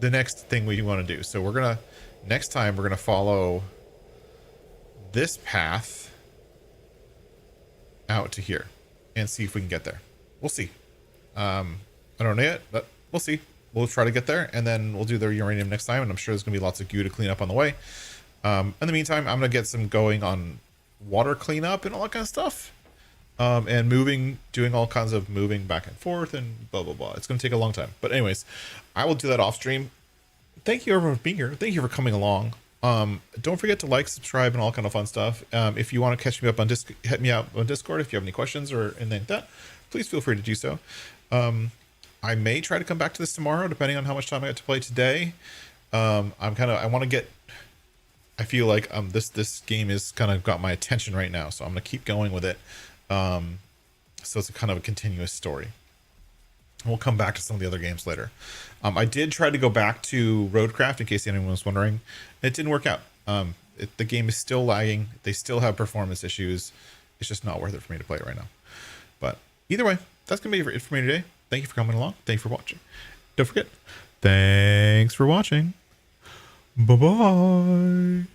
thing we want to do. So we're gonna next time we're gonna follow this path out to here and see if we can get there. We'll see. I don't know yet, but we'll see. We'll try to get there, and then we'll do the uranium next time, and I'm sure there's gonna be lots of goo to clean up on the way. In the meantime, I'm gonna get some going on water cleanup and all that kind of stuff. And doing all kinds of moving back and forth and blah, blah, blah. It's going to take a long time. But anyways, I will do that off stream. Thank you everyone for being here. Thank you for coming along. Don't forget to like, subscribe, and all kind of fun stuff. If you want to catch me up on hit me out on Discord if you have any questions or anything like that. Please feel free to do so. I may try to come back to this tomorrow, depending on how much time I get to play today. I feel like this game is kind of got my attention right now, so I'm going to keep going with it. So it's a kind of a continuous story. We'll come back to some of the other games later. I did try to go back to Roadcraft in case anyone was wondering. It didn't work out. The game is still lagging. They still have performance issues. It's just not worth it for me to play it right now. But either way, that's going to be it for me today. Thank you for coming along. Thank you for watching. Don't forget, thanks for watching. Bye-bye.